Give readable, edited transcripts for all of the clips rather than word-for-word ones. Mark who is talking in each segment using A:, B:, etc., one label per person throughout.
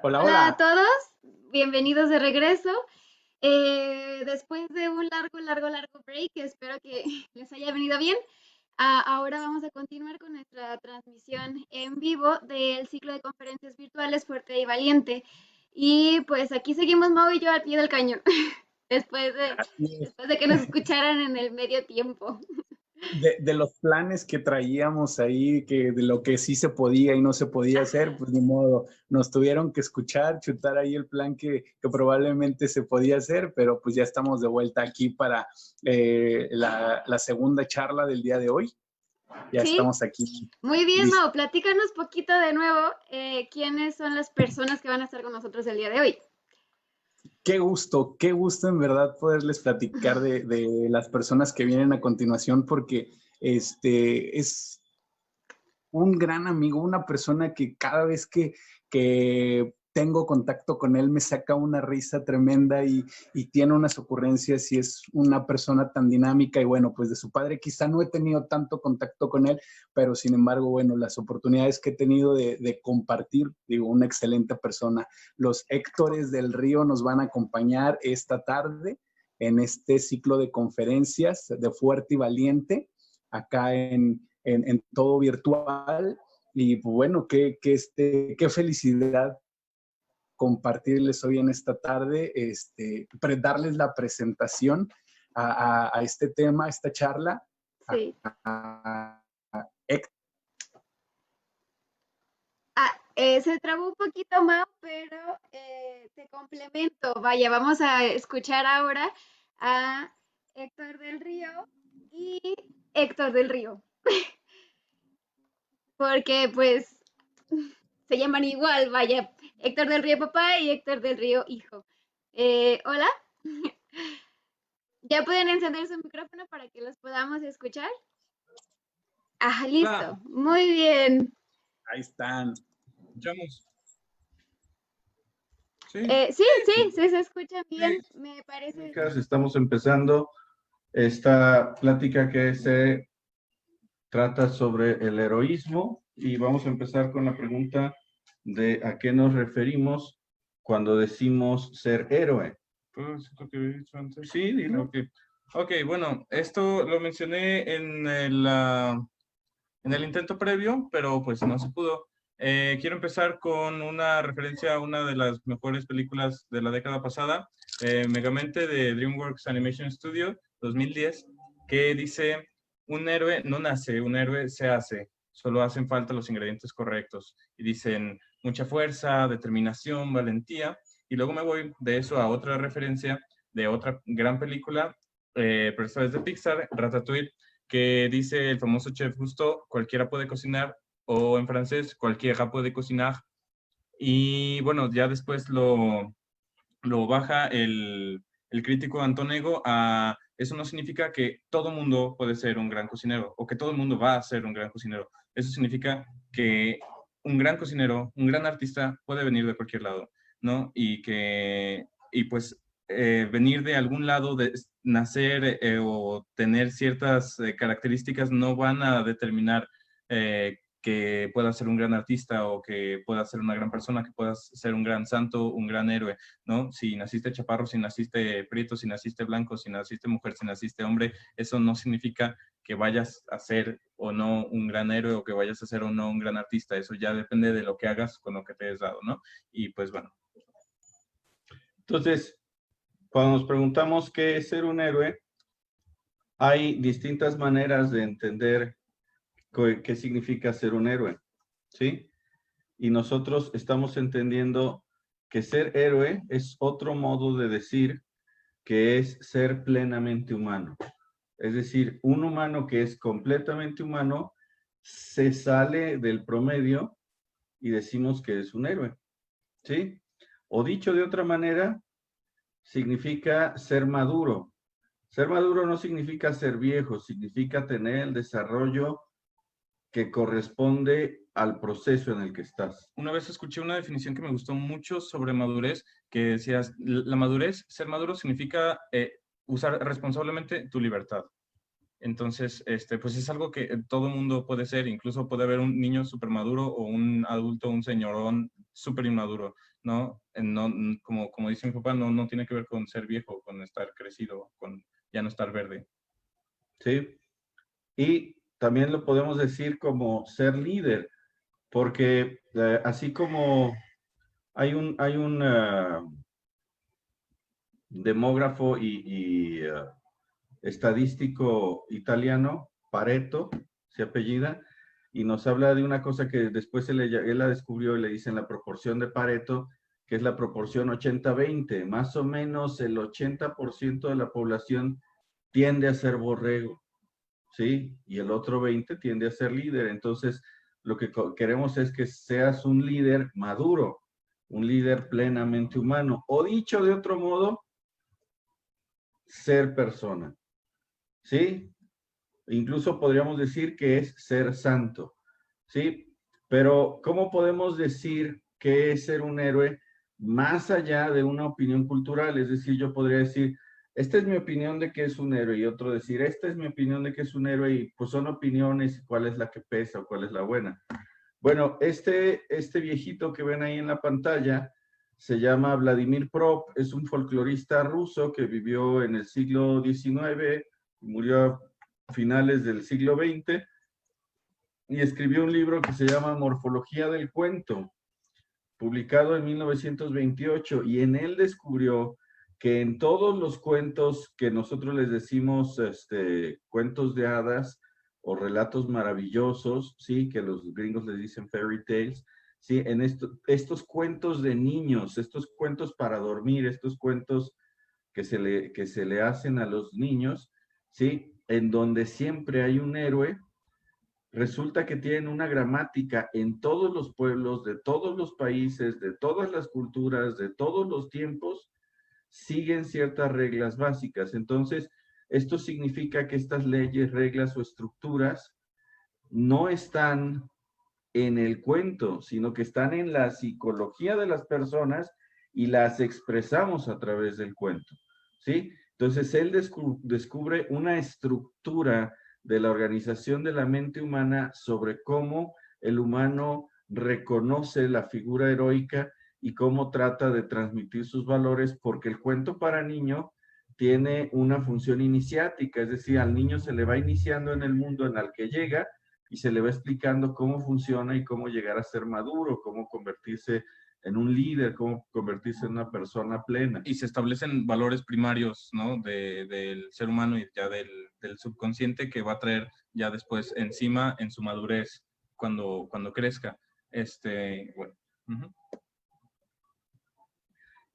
A: Hola,
B: Hola a
A: hola.
B: todos, bienvenidos de regreso. Después de un largo break, espero que les haya venido bien. Ahora vamos a continuar con nuestra transmisión en vivo del ciclo de conferencias virtuales Fuerte y Valiente. Y pues aquí seguimos Mau y yo al pie del cañón, después de,
A: Así es.
B: después de que nos escucharan en el medio tiempo.
A: De los planes que traíamos ahí, que de lo que sí se podía y no se podía hacer,
B: Ajá.
A: pues ni modo, nos tuvieron que escuchar, chutar ahí el plan que probablemente se podía hacer, pero pues ya estamos de vuelta aquí para la segunda charla del día de hoy. Ya
B: Sí,
A: estamos aquí
B: muy bien,
A: listos.
B: Mau, platícanos poquito de nuevo quiénes son las personas que van a estar con nosotros el día de hoy.
A: Qué gusto en verdad poderles platicar de las personas que vienen a continuación, porque es un gran amigo, una persona que cada vez que tengo contacto con él me saca una risa tremenda y tiene unas ocurrencias y es una persona tan dinámica y bueno, pues de su padre quizá no he tenido tanto contacto con él, pero sin embargo, bueno, las oportunidades que he tenido de compartir, digo, una excelente persona. Los Héctores del Río nos van a acompañar esta tarde en este ciclo de conferencias de Fuerte y Valiente, acá en todo virtual. Y pues, bueno, qué felicidad compartirles hoy en esta tarde, darles la presentación a este tema, a esta charla.
B: Sí.
A: A
B: Se trabó un poquito más, pero te complemento. Vaya, vamos a escuchar ahora a Héctor del Río y Héctor del Río, porque pues se llaman igual, vaya, Héctor del Río papá y Héctor del Río hijo. Hola, ¿ya pueden encender su micrófono para que los podamos escuchar? Ah,
C: Hola,
B: listo, muy bien.
A: Ahí están.
C: escuchamos. Sí,
B: Sí, se escucha
C: sí.
B: bien, me parece.
C: Estamos empezando esta plática que se trata sobre el heroísmo y vamos a empezar con la pregunta de a qué nos referimos cuando decimos ser héroe. ¿Puedo decir lo que había dicho antes? Sí, dilo. Ok, bueno, esto lo mencioné en el intento previo, pero pues no se pudo. Quiero empezar con una referencia a una de las mejores películas de la década pasada, Megamente de DreamWorks Animation Studio 2010, que dice, un héroe no nace, un héroe se hace, solo hacen falta los ingredientes correctos. Y dicen mucha fuerza, determinación, valentía. Y luego me voy de eso a otra referencia de otra gran película, pero esta vez de Pixar, Ratatouille, que dice el famoso chef Gusteau, cualquiera puede cocinar, o en francés, cualquiera puede cocinar. Y bueno, ya después lo baja el crítico Antonego a eso no significa que todo mundo puede ser un gran cocinero o que todo el mundo va a ser un gran cocinero. Eso significa que un gran cocinero, un gran artista puede venir de cualquier lado, ¿no? Y pues venir de algún lado, de nacer o tener ciertas características no van a determinar que puedas ser un gran artista o que puedas ser una gran persona, que puedas ser un gran santo, un gran héroe, ¿no? Si naciste chaparro, si naciste prieto, si naciste blanco, si naciste mujer, si naciste hombre, eso no significa que vayas a ser o no un gran héroe o que vayas a ser o no un gran artista. Eso ya depende de lo que hagas con lo que te has dado, ¿no? Y pues bueno. Entonces, cuando nos preguntamos qué es ser un héroe, hay distintas maneras de entender qué significa ser un héroe, ¿sí? Y nosotros estamos entendiendo que ser héroe es otro modo de decir que es ser plenamente humano. Es decir, un humano que es completamente humano se sale del promedio y decimos que es un héroe, ¿sí? O dicho de otra manera, significa ser maduro. Ser maduro no significa ser viejo, significa tener el desarrollo que corresponde al proceso en el que estás. Una vez escuché una definición que me gustó mucho sobre madurez, que decías, la madurez, ser maduro significa usar responsablemente tu libertad. Entonces, pues es algo que todo mundo puede ser, incluso puede haber un niño súper maduro o un adulto, un señorón súper inmaduro, ¿no? Como dice mi papá, no tiene que ver con ser viejo, con estar crecido, con ya no estar verde.
D: Sí, y también lo podemos decir como ser líder, porque así como hay un demógrafo y estadístico italiano, Pareto, se apellida, y nos habla de una cosa que después él la descubrió y le dicen la proporción de Pareto, que es la proporción 80-20. Más o menos el 80% de la población tiende a ser borrego, ¿sí? Y el otro 20% tiende a ser líder. Entonces, lo que queremos es que seas un líder maduro, un líder plenamente humano, o dicho de otro modo, ser persona, ¿sí? Incluso podríamos decir que es ser santo, ¿sí? Pero ¿cómo podemos decir que es ser un héroe más allá de una opinión cultural? Es decir, yo podría decir, esta es mi opinión de que es un héroe, y otro decir, esta es mi opinión de que es un héroe, y pues son opiniones, ¿cuál es la que pesa o cuál es la buena? Bueno, este viejito que ven ahí en la pantalla se llama Vladimir Prop, es un folclorista ruso que vivió en el siglo XIX, murió a finales del siglo XX, y escribió un libro que se llama Morfología del Cuento, publicado en 1928, y en él descubrió que en todos los cuentos que nosotros les decimos cuentos de hadas o relatos maravillosos, ¿sí? Que los gringos les dicen fairy tales, ¿sí? En estos cuentos de niños, estos cuentos para dormir, estos cuentos que se le hacen a los niños, ¿sí? En donde siempre hay un héroe, resulta que tienen una gramática en todos los pueblos, de todos los países, de todas las culturas, de todos los tiempos, siguen ciertas reglas básicas. Entonces, esto significa que estas leyes, reglas o estructuras no están en el cuento, sino que están en la psicología de las personas y las expresamos a través del cuento, ¿sí? Entonces, él descubre una estructura de la organización de la mente humana sobre cómo el humano reconoce la figura heroica y cómo trata de transmitir sus valores, porque el cuento para niño tiene una función iniciática, es decir, al niño se le va iniciando en el mundo en el que llega y se le va explicando cómo funciona y cómo llegar a ser maduro, cómo convertirse en un líder, cómo convertirse en una persona plena.
C: Y se establecen valores primarios, ¿no? Del ser humano y ya del subconsciente que va a traer ya después encima en su madurez cuando crezca. Bueno. Uh-huh.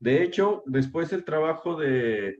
D: De hecho, después el trabajo de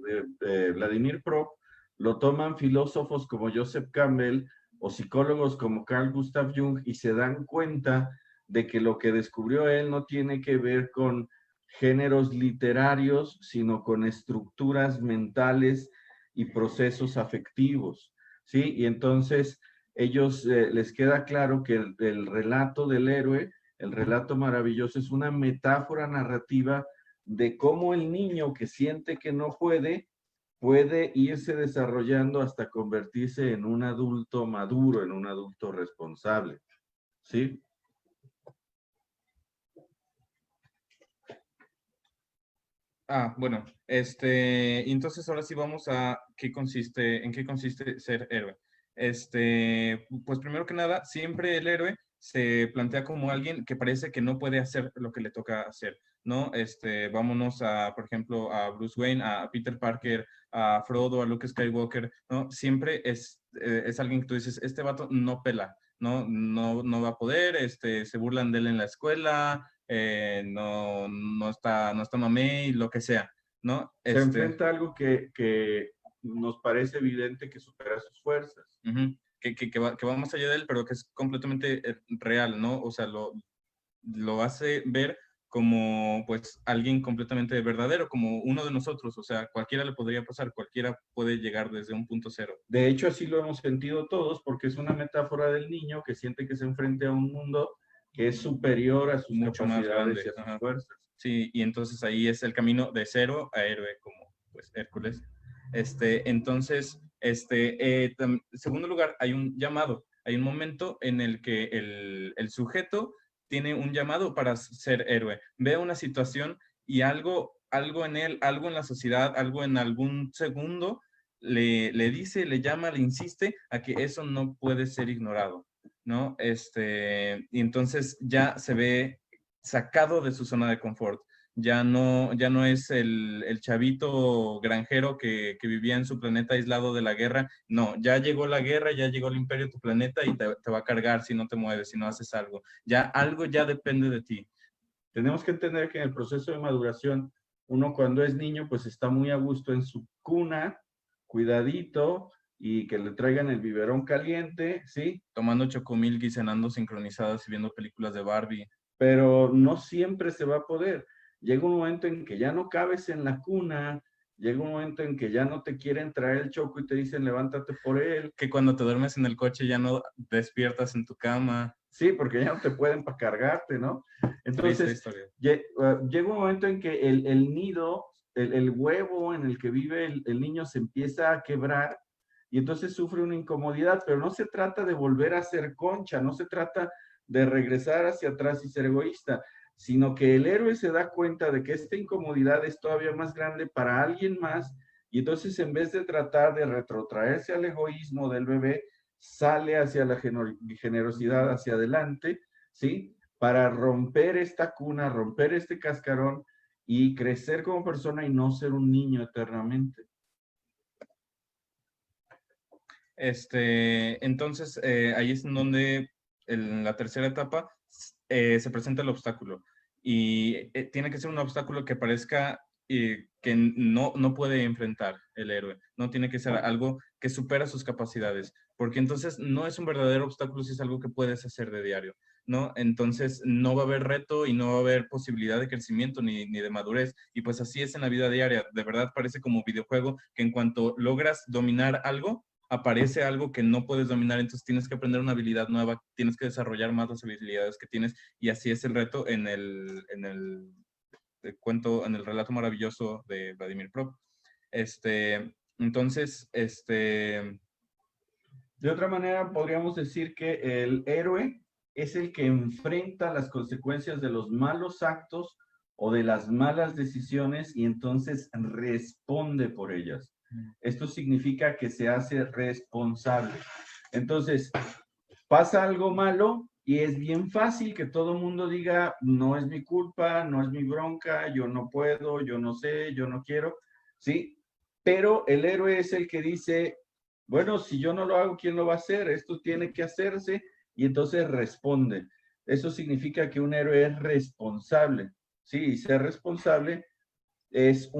D: Vladimir Prop lo toman filósofos como Joseph Campbell o psicólogos como Carl Gustav Jung y se dan cuenta de que lo que descubrió él no tiene que ver con géneros literarios, sino con estructuras mentales y procesos afectivos, ¿sí? Y entonces ellos les queda claro que el relato del héroe, el relato maravilloso, es una metáfora narrativa de cómo el niño que siente que no puede irse desarrollando hasta convertirse en un adulto maduro, en un adulto responsable, ¿sí?
C: Bueno, entonces ahora sí vamos a en qué consiste ser héroe. Pues primero que nada, siempre el héroe se plantea como alguien que parece que no puede hacer lo que le toca hacer, ¿no? Vámonos por ejemplo, a Bruce Wayne, a Peter Parker, a Frodo, a Luke Skywalker, ¿no? Siempre es alguien que tú dices, este vato no pela, ¿no? No va a poder, se burlan de él en la escuela, no está mamey, lo que sea, ¿no?
D: Se enfrenta a algo que nos parece evidente que supera sus fuerzas.
C: Uh-huh. Que va más allá de él, pero que es completamente real, ¿no? O sea, lo hace ver como pues alguien completamente verdadero, como uno de nosotros, o sea, cualquiera le podría pasar, cualquiera puede llegar desde un punto cero.
D: De hecho, así lo hemos sentido todos, porque es una metáfora del niño que siente que se enfrenta a un mundo que es superior a sus
C: mucho
D: capacidades
C: más grande,
D: y a sus
C: ajá,
D: fuerzas.
C: Sí, y entonces ahí es el camino de cero a héroe, como pues Hércules. Entonces, segundo lugar, hay un llamado, hay un momento en el que el sujeto tiene un llamado para ser héroe. Ve una situación y algo en él, algo en la sociedad, algo en algún segundo, le dice, le llama, le insiste a que eso no puede ser ignorado, ¿no? Y entonces ya se ve sacado de su zona de confort. Ya no es el chavito granjero que vivía en su planeta aislado de la guerra. No, ya llegó la guerra, ya llegó el imperio a tu planeta y te va a cargar si no te mueves, si no haces algo. Ya algo ya depende de ti.
D: Tenemos que entender que en el proceso de maduración, uno cuando es niño, pues está muy a gusto en su cuna, cuidadito, y que le traigan el biberón caliente, ¿sí?
C: Tomando chocomilk y cenando sincronizadas y viendo películas de Barbie.
D: Pero no siempre se va a poder. Llega un momento en que ya no cabes en la cuna, llega un momento en que ya no te quieren traer el choco y te dicen levántate por él.
C: Que cuando te duermes en el coche ya no despiertas en tu cama.
D: Sí, porque ya no te pueden para cargarte, ¿no? Entonces, llega un momento en que el nido, el huevo en el que vive el niño se empieza a quebrar y entonces sufre una incomodidad, pero no se trata de volver a ser concha, no se trata de regresar hacia atrás y ser egoísta, sino que el héroe se da cuenta de que esta incomodidad es todavía más grande para alguien más y entonces en vez de tratar de retrotraerse al egoísmo del bebé, sale hacia la generosidad, hacia adelante, ¿sí? Para romper esta cuna, romper este cascarón y crecer como persona y no ser un niño eternamente.
C: Entonces, ahí es en donde en la tercera etapa se presenta el obstáculo y tiene que ser un obstáculo que parezca que no puede enfrentar el héroe, no tiene que ser algo que supera sus capacidades, porque entonces no es un verdadero obstáculo si es algo que puedes hacer de diario, ¿no? Entonces no va a haber reto y no va a haber posibilidad de crecimiento ni de madurez, y pues así es en la vida diaria, de verdad parece como un videojuego que en cuanto logras dominar algo, aparece algo que no puedes dominar, entonces tienes que aprender una habilidad nueva, tienes que desarrollar más las habilidades que tienes, y así es el reto en el cuento, en el relato maravilloso de Vladimir Prop. Entonces,
D: de otra manera, podríamos decir que el héroe es el que enfrenta las consecuencias de los malos actos o de las malas decisiones y entonces responde por ellas. Esto significa que se hace responsable. Entonces, pasa algo malo y es bien fácil que todo el mundo diga, no es mi culpa, no es mi bronca, yo no puedo, yo no sé, yo no quiero, ¿sí? Pero el héroe es el que dice, bueno, si yo no lo hago, ¿quién lo va a hacer? Esto tiene que hacerse y entonces responde. Eso significa que un héroe es responsable, ¿sí? Y ser responsable es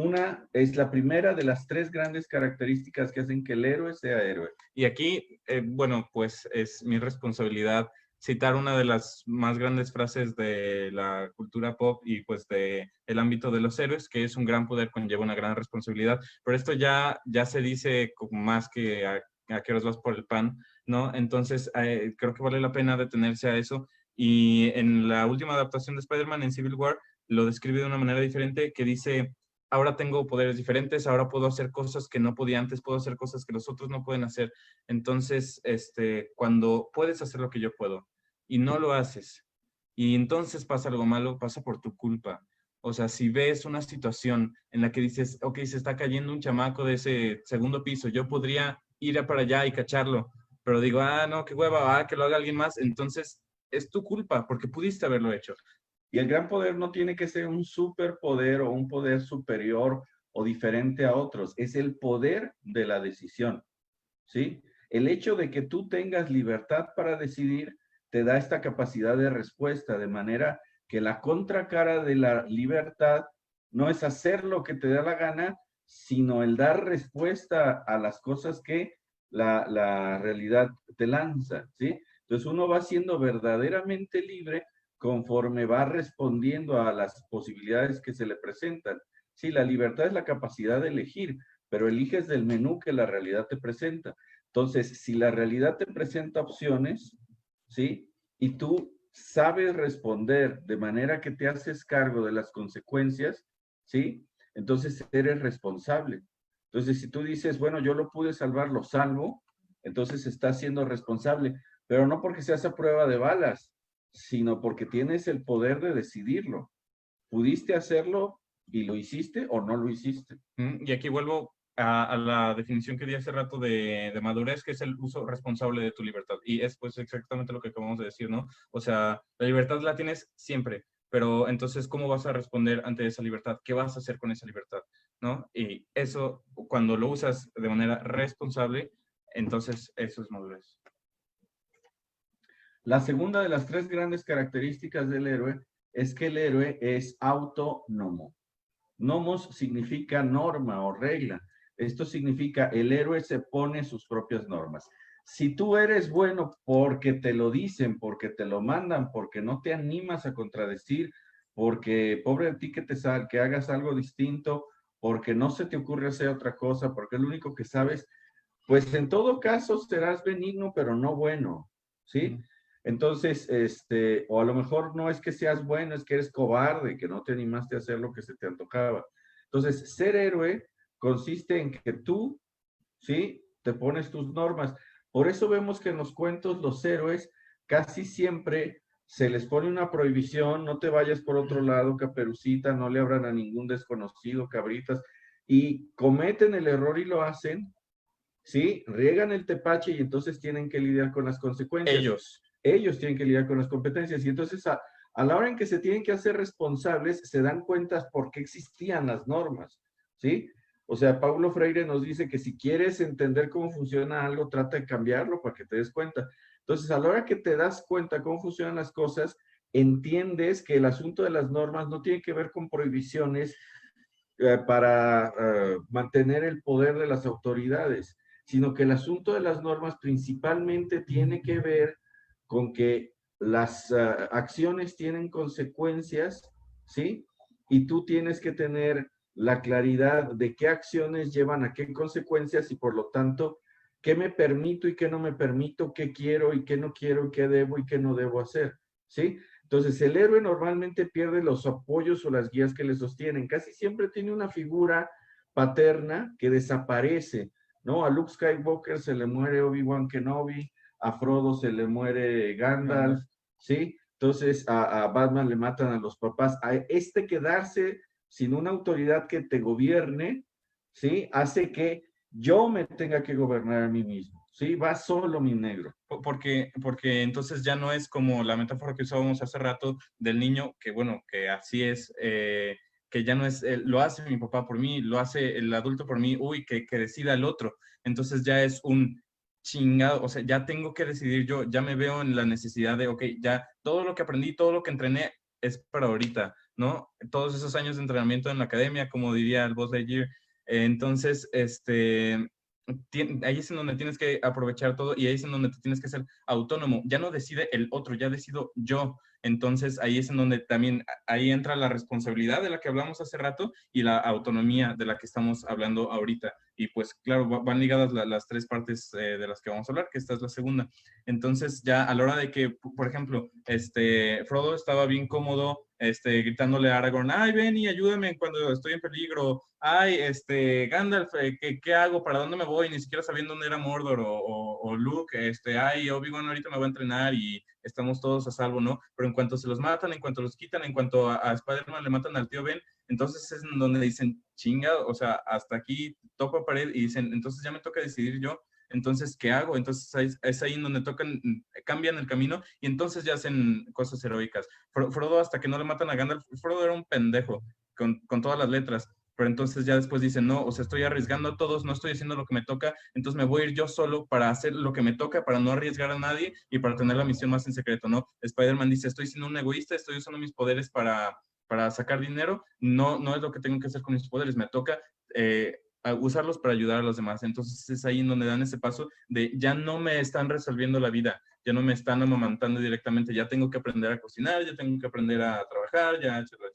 D: la primera de las 3 grandes características que hacen que el héroe sea héroe.
C: Y aquí, bueno, pues es mi responsabilidad citar una de las más grandes frases de la cultura pop y pues de el ámbito de los héroes, que es un gran poder conlleva una gran responsabilidad, pero esto ya se dice más que a qué horas vas por el pan, ¿no? Entonces, creo que vale la pena detenerse a eso, y en la última adaptación de Spider-Man en Civil War, lo describe de una manera diferente, que dice, ahora tengo poderes diferentes, ahora puedo hacer cosas que no podía antes, puedo hacer cosas que los otros no pueden hacer. Entonces, cuando puedes hacer lo que yo puedo y no lo haces, y entonces pasa algo malo, pasa por tu culpa. O sea, si ves una situación en la que dices, ok, se está cayendo un chamaco de ese segundo piso, yo podría ir para allá y cacharlo, pero digo, no, qué hueva, que lo haga alguien más, entonces es tu culpa porque pudiste haberlo hecho.
D: Y el gran poder no tiene que ser un superpoder o un poder superior o diferente a otros. Es el poder de la decisión, ¿sí? El hecho de que tú tengas libertad para decidir te da esta capacidad de respuesta, de manera que la contracara de la libertad no es hacer lo que te da la gana, sino el dar respuesta a las cosas que la realidad te lanza, ¿sí? Entonces uno va siendo verdaderamente libre conforme va respondiendo a las posibilidades que se le presentan. Sí, la libertad es la capacidad de elegir, pero eliges del menú que la realidad te presenta. Entonces, si la realidad te presenta opciones, ¿sí? Y tú sabes responder de manera que te haces cargo de las consecuencias, ¿sí? Entonces eres responsable. Entonces, si tú dices, bueno, yo lo pude salvar, lo salvo, entonces estás siendo responsable, pero no porque seas a prueba de balas, sino porque tienes el poder de decidirlo. ¿Pudiste hacerlo y lo hiciste o no lo hiciste?
C: Y aquí vuelvo a la definición que di hace rato de madurez, que es el uso responsable de tu libertad. Y es pues exactamente lo que acabamos de decir, ¿no? O sea, la libertad la tienes siempre, pero entonces, ¿cómo vas a responder ante esa libertad? ¿Qué vas a hacer con esa libertad? ¿No? Y eso, cuando lo usas de manera responsable, entonces eso es madurez.
D: La segunda de las 3 grandes características del héroe es que el héroe es autónomo. Nomos significa norma o regla. Esto significa el héroe se pone sus propias normas. Si tú eres bueno porque te lo dicen, porque te lo mandan, porque no te animas a contradecir, porque pobre de ti que hagas algo distinto, porque no se te ocurre hacer otra cosa, porque es lo único que sabes, pues en todo caso serás benigno, pero no bueno, ¿sí? Entonces, o a lo mejor no es que seas bueno, es que eres cobarde, que no te animaste a hacer lo que se te antojaba. Entonces, ser héroe consiste en que tú, ¿sí? Te pones tus normas. Por eso vemos que en los cuentos los héroes casi siempre se les pone una prohibición, no te vayas por otro lado, Caperucita, no le abran a ningún desconocido, Cabritas, y cometen el error y lo hacen, ¿sí? Riegan el tepache y entonces tienen que lidiar con las consecuencias. Ellos tienen que lidiar con las competencias y entonces a la hora en que se tienen que hacer responsables, se dan cuenta por qué existían las normas, ¿sí? O sea, Paulo Freire nos dice que si quieres entender cómo funciona algo, trata de cambiarlo para que te des cuenta. Entonces, a la hora que te das cuenta cómo funcionan las cosas, entiendes que el asunto de las normas no tiene que ver con prohibiciones para mantener el poder de las autoridades, sino que el asunto de las normas principalmente tiene que ver con que las acciones tienen consecuencias, ¿sí? Y tú tienes que tener la claridad de qué acciones llevan a qué consecuencias y por lo tanto, qué me permito y qué no me permito, qué quiero y qué no quiero, qué debo y qué no debo hacer, ¿sí? Entonces, el héroe normalmente pierde los apoyos o las guías que le sostienen. Casi siempre tiene una figura paterna que desaparece, ¿no? A Luke Skywalker se le muere Obi-Wan Kenobi, a Frodo se le muere Gandalf, ¿sí? Entonces a Batman le matan a los papás. A quedarse sin una autoridad que te gobierne, ¿sí? Hace que yo me tenga que gobernar a mí mismo, ¿sí? Va solo mi negro.
C: Porque entonces ya no es como la metáfora que usábamos hace rato del niño, que bueno, que así es, que ya no es, lo hace mi papá por mí, lo hace el adulto por mí, uy, que decida el otro. Entonces ya es un chingado, o sea, ya tengo que decidir yo, ya me veo en la necesidad de, ok, ya todo lo que aprendí, todo lo que entrené es para ahorita, ¿no? Todos esos años de entrenamiento en la academia, como diría el Buzz Lightyear. Entonces, ahí es en donde tienes que aprovechar todo y ahí es en donde te tienes que ser autónomo. Ya no decide el otro, ya decido yo. Entonces ahí es en donde también, ahí entra la responsabilidad de la que hablamos hace rato y la autonomía de la que estamos hablando ahorita. Y pues claro, van ligadas las 3 partes de las que vamos a hablar, que esta es la segunda. Entonces ya a la hora de que, por ejemplo, Frodo estaba bien cómodo gritándole a Aragorn, ay, ven y ayúdame cuando estoy en peligro, ay, Gandalf, ¿qué hago? ¿Para dónde me voy? Ni siquiera sabiendo dónde era Mordor, o Luke, ay, Obi-Wan ahorita me va a entrenar y estamos todos a salvo, ¿no? Pero en cuanto se los matan, en cuanto los quitan, en cuanto a Spider-Man le matan al tío Ben, entonces es donde dicen, chinga, o sea, hasta aquí topo pared y dicen, entonces ya me toca decidir yo. Entonces, ¿qué hago? Entonces es ahí en donde cambian el camino y entonces ya hacen cosas heroicas. Frodo, hasta que no le matan a Gandalf, Frodo era un pendejo con todas las letras, pero entonces ya después dicen, no, o sea, estoy arriesgando a todos, no estoy haciendo lo que me toca, entonces me voy a ir yo solo para hacer lo que me toca, para no arriesgar a nadie y para tener la misión más en secreto, ¿no? Spider-Man dice, estoy siendo un egoísta, estoy usando mis poderes para sacar dinero, no es lo que tengo que hacer con mis poderes, me toca a usarlos para ayudar a los demás. Entonces es ahí en donde dan ese paso de ya no me están resolviendo la vida, ya no me están amamantando directamente, ya tengo que aprender a cocinar, ya tengo que aprender a trabajar, ya, etcétera.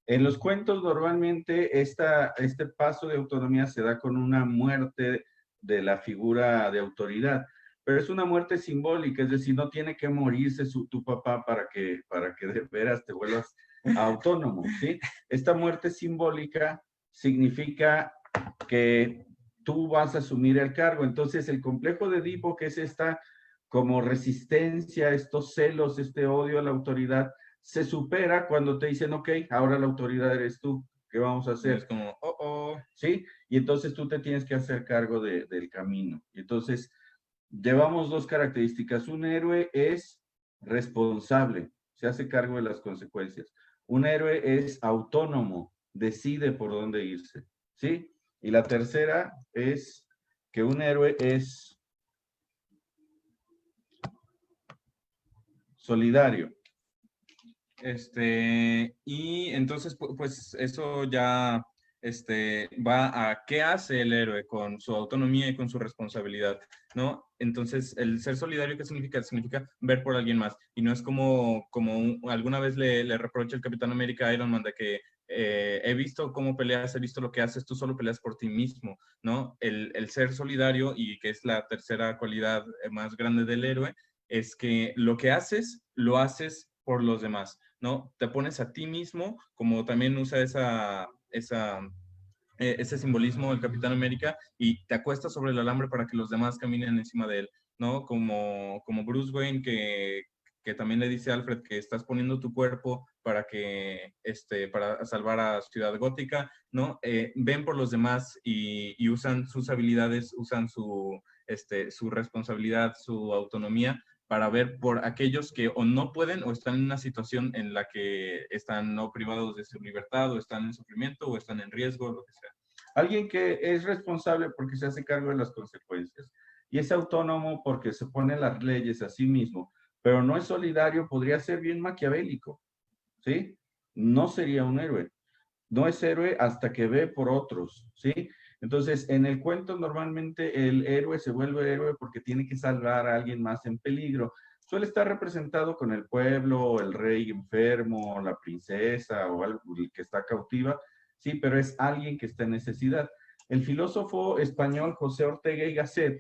D: En los cuentos normalmente este paso de autonomía se da con una muerte de la figura de autoridad, pero es una muerte simbólica, es decir, no tiene que morirse tu papá para que de veras te vuelvas autónomo, ¿sí? Esta muerte simbólica significa que tú vas a asumir el cargo. Entonces, el complejo de Edipo, que es esta como resistencia, estos celos, este odio a la autoridad, se supera cuando te dicen, ok, ahora la autoridad eres tú, ¿qué vamos a hacer?
C: Es como,
D: ¿Sí? Y entonces tú te tienes que hacer cargo del camino. Y entonces, llevamos dos características. Un héroe es responsable, se hace cargo de las consecuencias. Un héroe es autónomo, decide por dónde irse, ¿sí? Y la tercera es que un héroe es solidario.
C: Y entonces, pues eso ya va a qué hace el héroe con su autonomía y con su responsabilidad, ¿no? Entonces, el ser solidario, ¿qué significa? Significa ver por alguien más. Y no es como alguna vez le reprocha el Capitán América a Iron Man de que he visto cómo peleas, he visto lo que haces, tú solo peleas por ti mismo, ¿no? El ser solidario, y que es la tercera cualidad más grande del héroe, es que lo que haces, lo haces por los demás, ¿no? Te pones a ti mismo, como también usa ese simbolismo del Capitán América, y te acuestas sobre el alambre para que los demás caminen encima de él, ¿no? Como Bruce Wayne, que también le dice a Alfred que estás poniendo tu cuerpo para salvar a Ciudad Gótica, ¿no? Ven por los demás y usan sus habilidades, usan su responsabilidad, su autonomía, para ver por aquellos que o no pueden o están en una situación en la que están no privados de su libertad, o están en sufrimiento, o están en riesgo, lo que sea.
D: Alguien que es responsable porque se hace cargo de las consecuencias y es autónomo porque se pone las leyes a sí mismo, pero no es solidario, podría ser bien maquiavélico, ¿sí? No sería un héroe. No es héroe hasta que ve por otros, ¿sí? Entonces, en el cuento normalmente el héroe se vuelve héroe porque tiene que salvar a alguien más en peligro. Suele estar representado con el pueblo, el rey enfermo, la princesa o algo que está cautiva, sí, pero es alguien que está en necesidad. El filósofo español José Ortega y Gasset,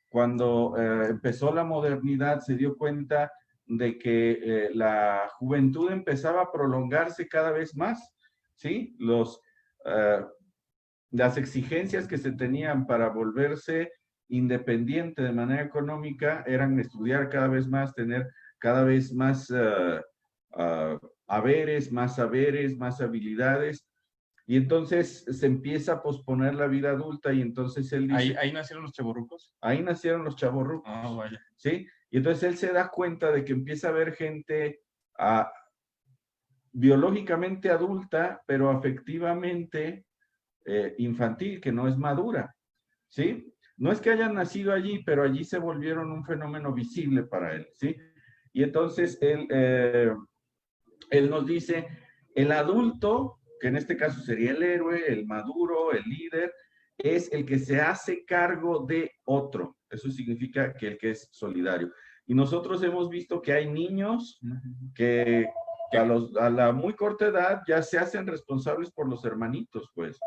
D: cuando empezó la modernidad, se dio cuenta de que la juventud empezaba a prolongarse cada vez más, ¿sí? Las exigencias que se tenían para volverse independiente de manera económica eran estudiar cada vez más, tener cada vez más haberes, más saberes, más habilidades, y entonces se empieza a posponer la vida adulta, y entonces él dice...
C: ¿Ahí nacieron los chavorrucos?
D: Ahí nacieron los chavorrucos.
C: Ah, vaya.
D: ¿Sí? Y entonces él se da cuenta de que empieza a haber gente biológicamente adulta, pero afectivamente infantil, que no es madura, ¿sí? No es que hayan nacido allí, pero allí se volvieron un fenómeno visible para él, ¿sí? Y entonces él nos dice, el adulto, que en este caso sería el héroe, el maduro, el líder, es el que se hace cargo de otro. Eso significa que el que es solidario. Y nosotros hemos visto que hay niños que a la muy corta edad ya se hacen responsables por los hermanitos, pues.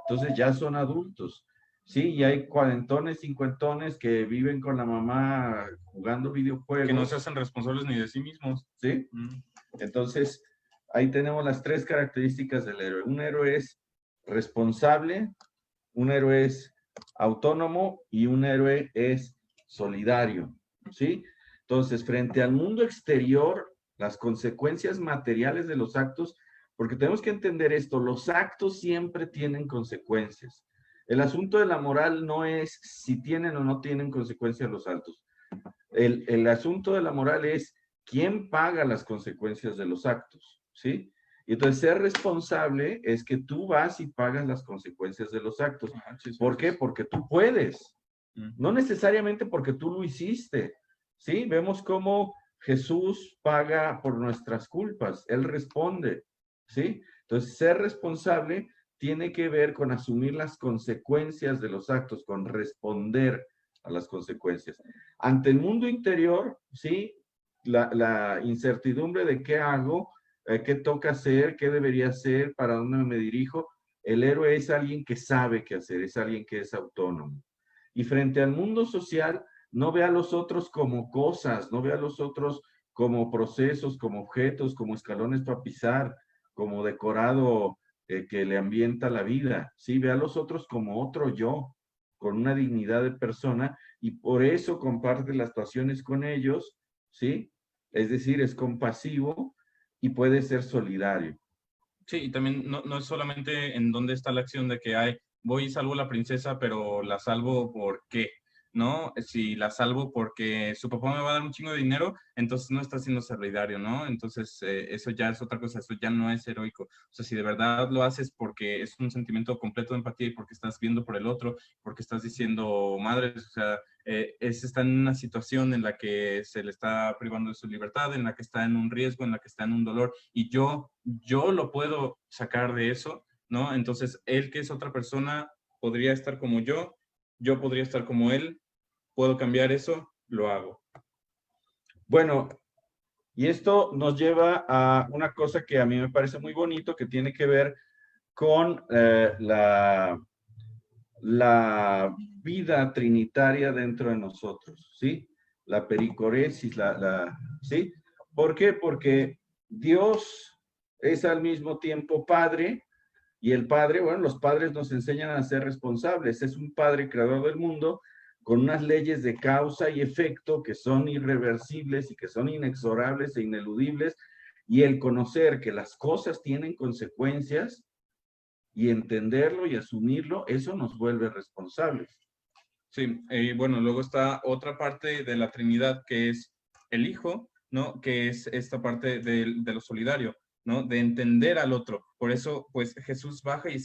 D: Entonces ya son adultos. Sí, y hay cuarentones, cincuentones que viven con la mamá jugando videojuegos.
C: Que no se hacen responsables ni de sí mismos.
D: Sí. Entonces, ahí tenemos las tres características del héroe. Un héroe es responsable, un héroe es autónomo y un héroe es solidario, ¿sí? Entonces, frente al mundo exterior, las consecuencias materiales de los actos, porque tenemos que entender esto, los actos siempre tienen consecuencias. El asunto de la moral no es si tienen o no tienen consecuencias los actos. El asunto de la moral es quién paga las consecuencias de los actos, ¿sí? Y entonces ser responsable es que tú vas y pagas las consecuencias de los actos. ¿Por qué? Porque tú puedes. No necesariamente porque tú lo hiciste, ¿sí? Vemos cómo Jesús paga por nuestras culpas. Él responde, ¿sí? Entonces ser responsable tiene que ver con asumir las consecuencias de los actos, con responder a las consecuencias. Ante el mundo interior, ¿sí? La incertidumbre de qué hago, qué toca hacer, qué debería hacer, para dónde me dirijo. El héroe es alguien que sabe qué hacer, es alguien que es autónomo. Y frente al mundo social, no ve a los otros como cosas, no ve a los otros como procesos, como objetos, como escalones para pisar, como decorado que le ambienta la vida. Sí, ve a los otros como otro yo, con una dignidad de persona y por eso comparte las pasiones con ellos, ¿sí? Es decir, es compasivo y puede ser solidario.
C: Sí, y también no es solamente en dónde está la acción de que hay, voy y salvo a la princesa, pero la salvo ¿por qué? ¿No? Si la salvo porque su papá me va a dar un chingo de dinero, entonces no está siendo solidario, ¿no? Entonces eso ya es otra cosa, eso ya no es heroico. O sea, si de verdad lo haces porque es un sentimiento completo de empatía y porque estás viendo por el otro, porque estás diciendo, madres, o sea, está en una situación en la que se le está privando de su libertad, en la que está en un riesgo, en la que está en un dolor, y yo lo puedo sacar de eso, ¿no? Entonces, él que es otra persona podría estar como yo podría estar como él, puedo cambiar eso, lo hago.
D: Bueno, y esto nos lleva a una cosa que a mí me parece muy bonito, que tiene que ver con la vida trinitaria dentro de nosotros, ¿sí? La pericoresis, ¿sí? ¿Por qué? Porque Dios es al mismo tiempo Padre, y el Padre, bueno, los padres nos enseñan a ser responsables. Es un Padre creador del mundo con unas leyes de causa y efecto que son irreversibles y que son inexorables e ineludibles, y el conocer que las cosas tienen consecuencias y entenderlo y asumirlo, eso nos vuelve responsables.
C: Sí, bueno, luego está otra parte de la Trinidad que es el Hijo, ¿no? Que es esta parte de lo solidario, ¿no? De entender al otro. Por eso, pues Jesús baja y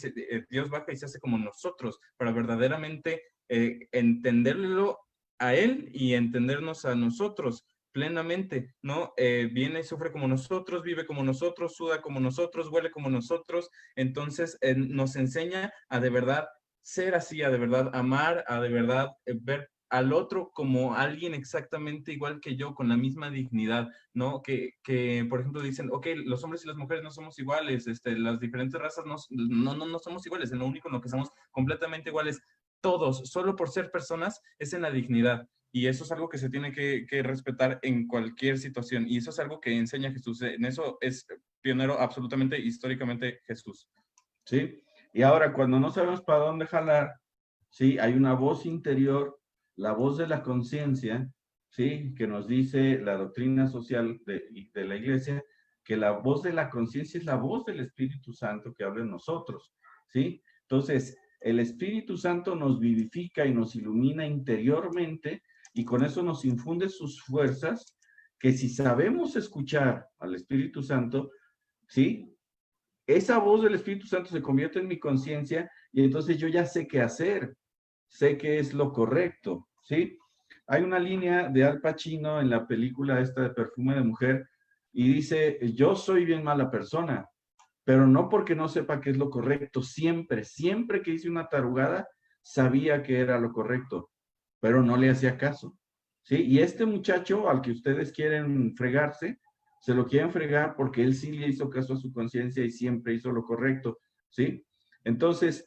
C: Dios baja y se hace como nosotros, para verdaderamente entenderlo a Él y entendernos a nosotros plenamente, ¿no? Viene y sufre como nosotros, vive como nosotros, suda como nosotros, huele como nosotros. Entonces, nos enseña a de verdad ser así, a de verdad amar, a de verdad ver al otro como alguien exactamente igual que yo, con la misma dignidad, ¿no? Que por ejemplo, dicen, ok, los hombres y las mujeres no somos iguales, las diferentes razas no somos iguales, en lo único en lo que somos completamente iguales, todos, solo por ser personas, es en la dignidad. Y eso es algo que se tiene que respetar en cualquier situación. Y eso es algo que enseña Jesús. En eso es pionero absolutamente, históricamente, Jesús.
D: ¿Sí? Y ahora, cuando no sabemos para dónde jalar, ¿sí? Hay una voz interior, la voz de la conciencia, ¿sí? Que nos dice la doctrina social de la iglesia, que la voz de la conciencia es la voz del Espíritu Santo que habla en nosotros, ¿sí? Entonces, el Espíritu Santo nos vivifica y nos ilumina interiormente y con eso nos infunde sus fuerzas, que si sabemos escuchar al Espíritu Santo, ¿sí? Esa voz del Espíritu Santo se convierte en mi conciencia y entonces yo ya sé qué hacer, sé qué es lo correcto, ¿sí? Hay una línea de Al Pacino en la película esta de Perfume de Mujer y dice, yo soy bien mala persona, pero no porque no sepa qué es lo correcto, siempre que hice una tarugada, sabía que era lo correcto, pero no le hacía caso, ¿sí? Y este muchacho al que ustedes quieren fregarse, se lo quieren fregar porque él sí le hizo caso a su conciencia y siempre hizo lo correcto, ¿sí? Entonces,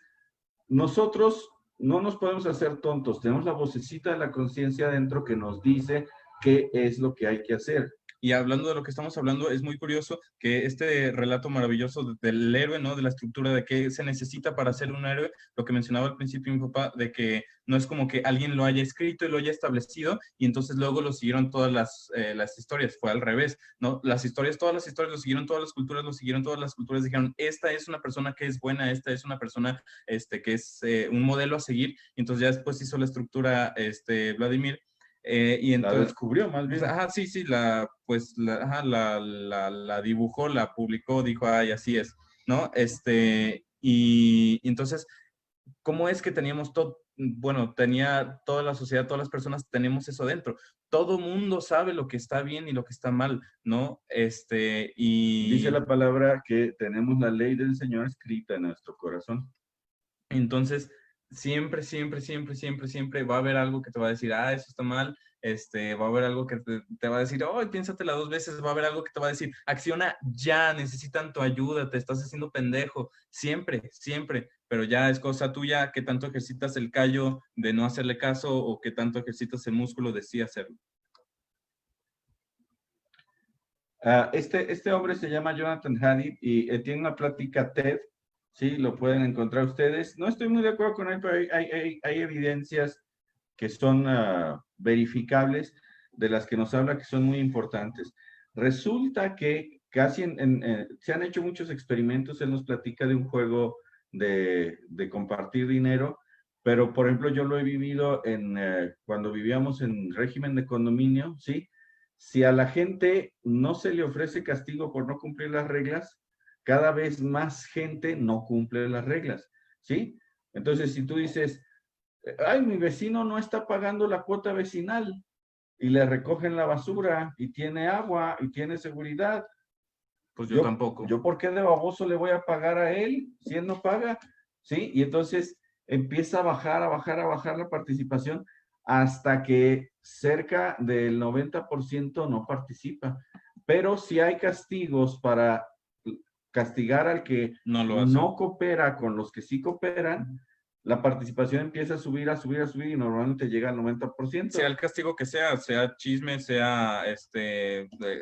D: nosotros no nos podemos hacer tontos, tenemos la vocecita de la conciencia adentro que nos dice qué es lo que hay que hacer.
C: Y hablando de lo que estamos hablando, es muy curioso que este relato maravilloso del héroe, ¿no? De la estructura de qué se necesita para ser un héroe, lo que mencionaba al principio mi papá, de que no es como que alguien lo haya escrito y lo haya establecido y entonces luego lo siguieron todas las historias, fue al revés, ¿no? Todas las historias lo siguieron, todas las culturas lo siguieron, todas las culturas dijeron, esta es una persona que es buena, esta es una persona que es un modelo a seguir, y entonces ya después hizo la estructura Vladimir. Y entonces,
D: la descubrió más bien.
C: Ajá, sí, la dibujó, la publicó, dijo, ay, así es, ¿no? Y entonces, ¿cómo es que teníamos todo? Bueno, tenía toda la sociedad, todas las personas tenemos eso dentro. Todo mundo sabe lo que está bien y lo que está mal, ¿no?
D: Dice la palabra que tenemos la ley del Señor escrita en nuestro corazón.
C: Entonces, siempre va a haber algo que te va a decir, ah, eso está mal, va a haber algo que te va a decir, oh, piénsatela 2 veces, va a haber algo que te va a decir, acciona ya, necesitan tu ayuda, te estás haciendo pendejo, siempre, pero ya es cosa tuya qué tanto ejercitas el callo de no hacerle caso o qué tanto ejercitas el músculo de sí hacerlo.
D: Este hombre se llama Jonathan Hadid y tiene una plática TED Sí, lo pueden encontrar ustedes. No estoy muy de acuerdo con él, pero hay evidencias que son verificables, de las que nos habla que son muy importantes. Resulta que casi se han hecho muchos experimentos. Él nos platica de un juego de compartir dinero, pero por ejemplo yo lo he vivido cuando vivíamos en régimen de condominio, ¿sí? Si a la gente no se le ofrece castigo por no cumplir las reglas, cada vez más gente no cumple las reglas, ¿sí? Entonces, si tú dices, ay, mi vecino no está pagando la cuota vecinal y le recogen la basura y tiene agua y tiene seguridad,
C: Pues yo tampoco.
D: ¿Yo por qué de baboso le voy a pagar a él si él no paga? ¿Sí? Y entonces empieza a bajar, a bajar, a bajar la participación hasta que cerca del 90% no participa. Pero si hay castigos para castigar al que no coopera con los que sí cooperan, la participación empieza a subir, a subir, a subir y normalmente llega al 90%.
C: Sea el castigo que sea chisme, sea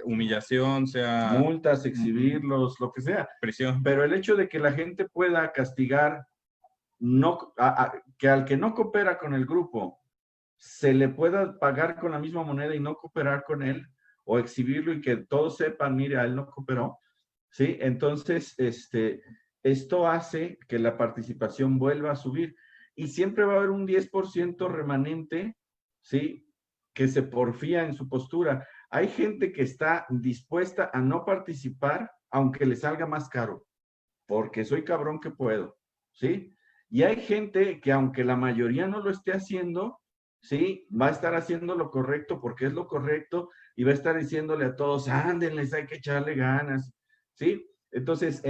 C: humillación, sea
D: multas, exhibirlos, lo que sea.
C: Prisión.
D: Pero el hecho de que la gente pueda castigar que al que no coopera con el grupo se le pueda pagar con la misma moneda y no cooperar con él, o exhibirlo y que todos sepan, mire, a él no cooperó, ¿sí? Entonces, esto hace que la participación vuelva a subir y siempre va a haber un 10% remanente, ¿sí? Que se porfía en su postura. Hay gente que está dispuesta a no participar aunque le salga más caro, porque soy cabrón que puedo, ¿sí? Y hay gente que aunque la mayoría no lo esté haciendo, ¿sí? Va a estar haciendo lo correcto porque es lo correcto y va a estar diciéndole a todos, ándenles, hay que echarle ganas, ¿sí? Entonces,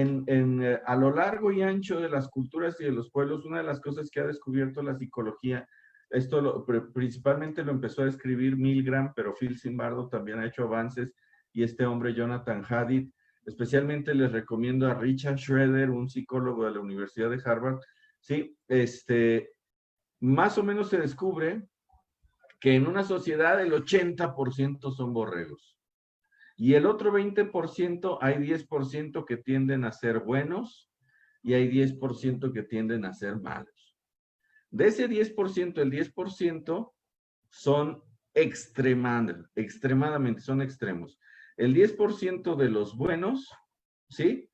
D: a lo largo y ancho de las culturas y de los pueblos, una de las cosas que ha descubierto la psicología, principalmente lo empezó a escribir Milgram, pero Phil Zimbardo también ha hecho avances, y este hombre, Jonathan Haidt. Especialmente les recomiendo a Richard Schroeder, un psicólogo de la Universidad de Harvard, ¿sí? Más o menos se descubre que en una sociedad el 80% son borregos. Y el otro 20% hay 10% que tienden a ser buenos y hay 10% que tienden a ser malos. De ese 10%, el 10% son extremadamente, son extremos. El 10% de los buenos, ¿sí?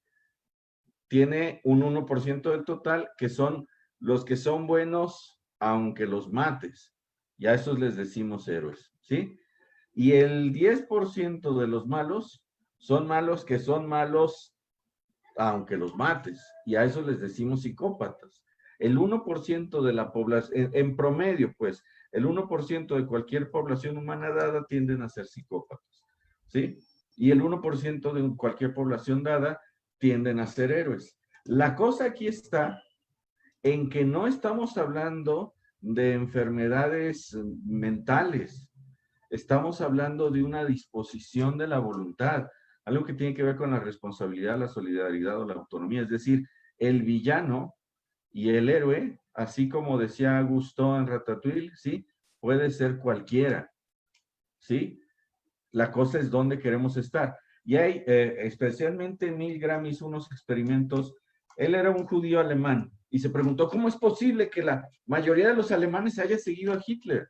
D: Tiene un 1% del total, que son los que son buenos aunque los mates. Y a esos les decimos héroes, ¿sí? Y el 10% de los malos son malos que son malos aunque los mates. Y a esos les decimos psicópatas. El 1% de la población, en promedio, pues, el 1% de cualquier población humana dada tienden a ser psicópatas, ¿sí? Y el 1% de cualquier población dada tienden a ser héroes. La cosa aquí está en que no estamos hablando de enfermedades mentales, estamos hablando de una disposición de la voluntad, algo que tiene que ver con la responsabilidad, la solidaridad o la autonomía. Es decir, el villano y el héroe, así como decía Gusteau en Ratatouille, ¿sí? Puede ser cualquiera, ¿sí? La cosa es dónde queremos estar. Y hay, especialmente Milgram hizo unos experimentos. Él era un judío alemán y se preguntó, ¿cómo es posible que la mayoría de los alemanes haya seguido a Hitler?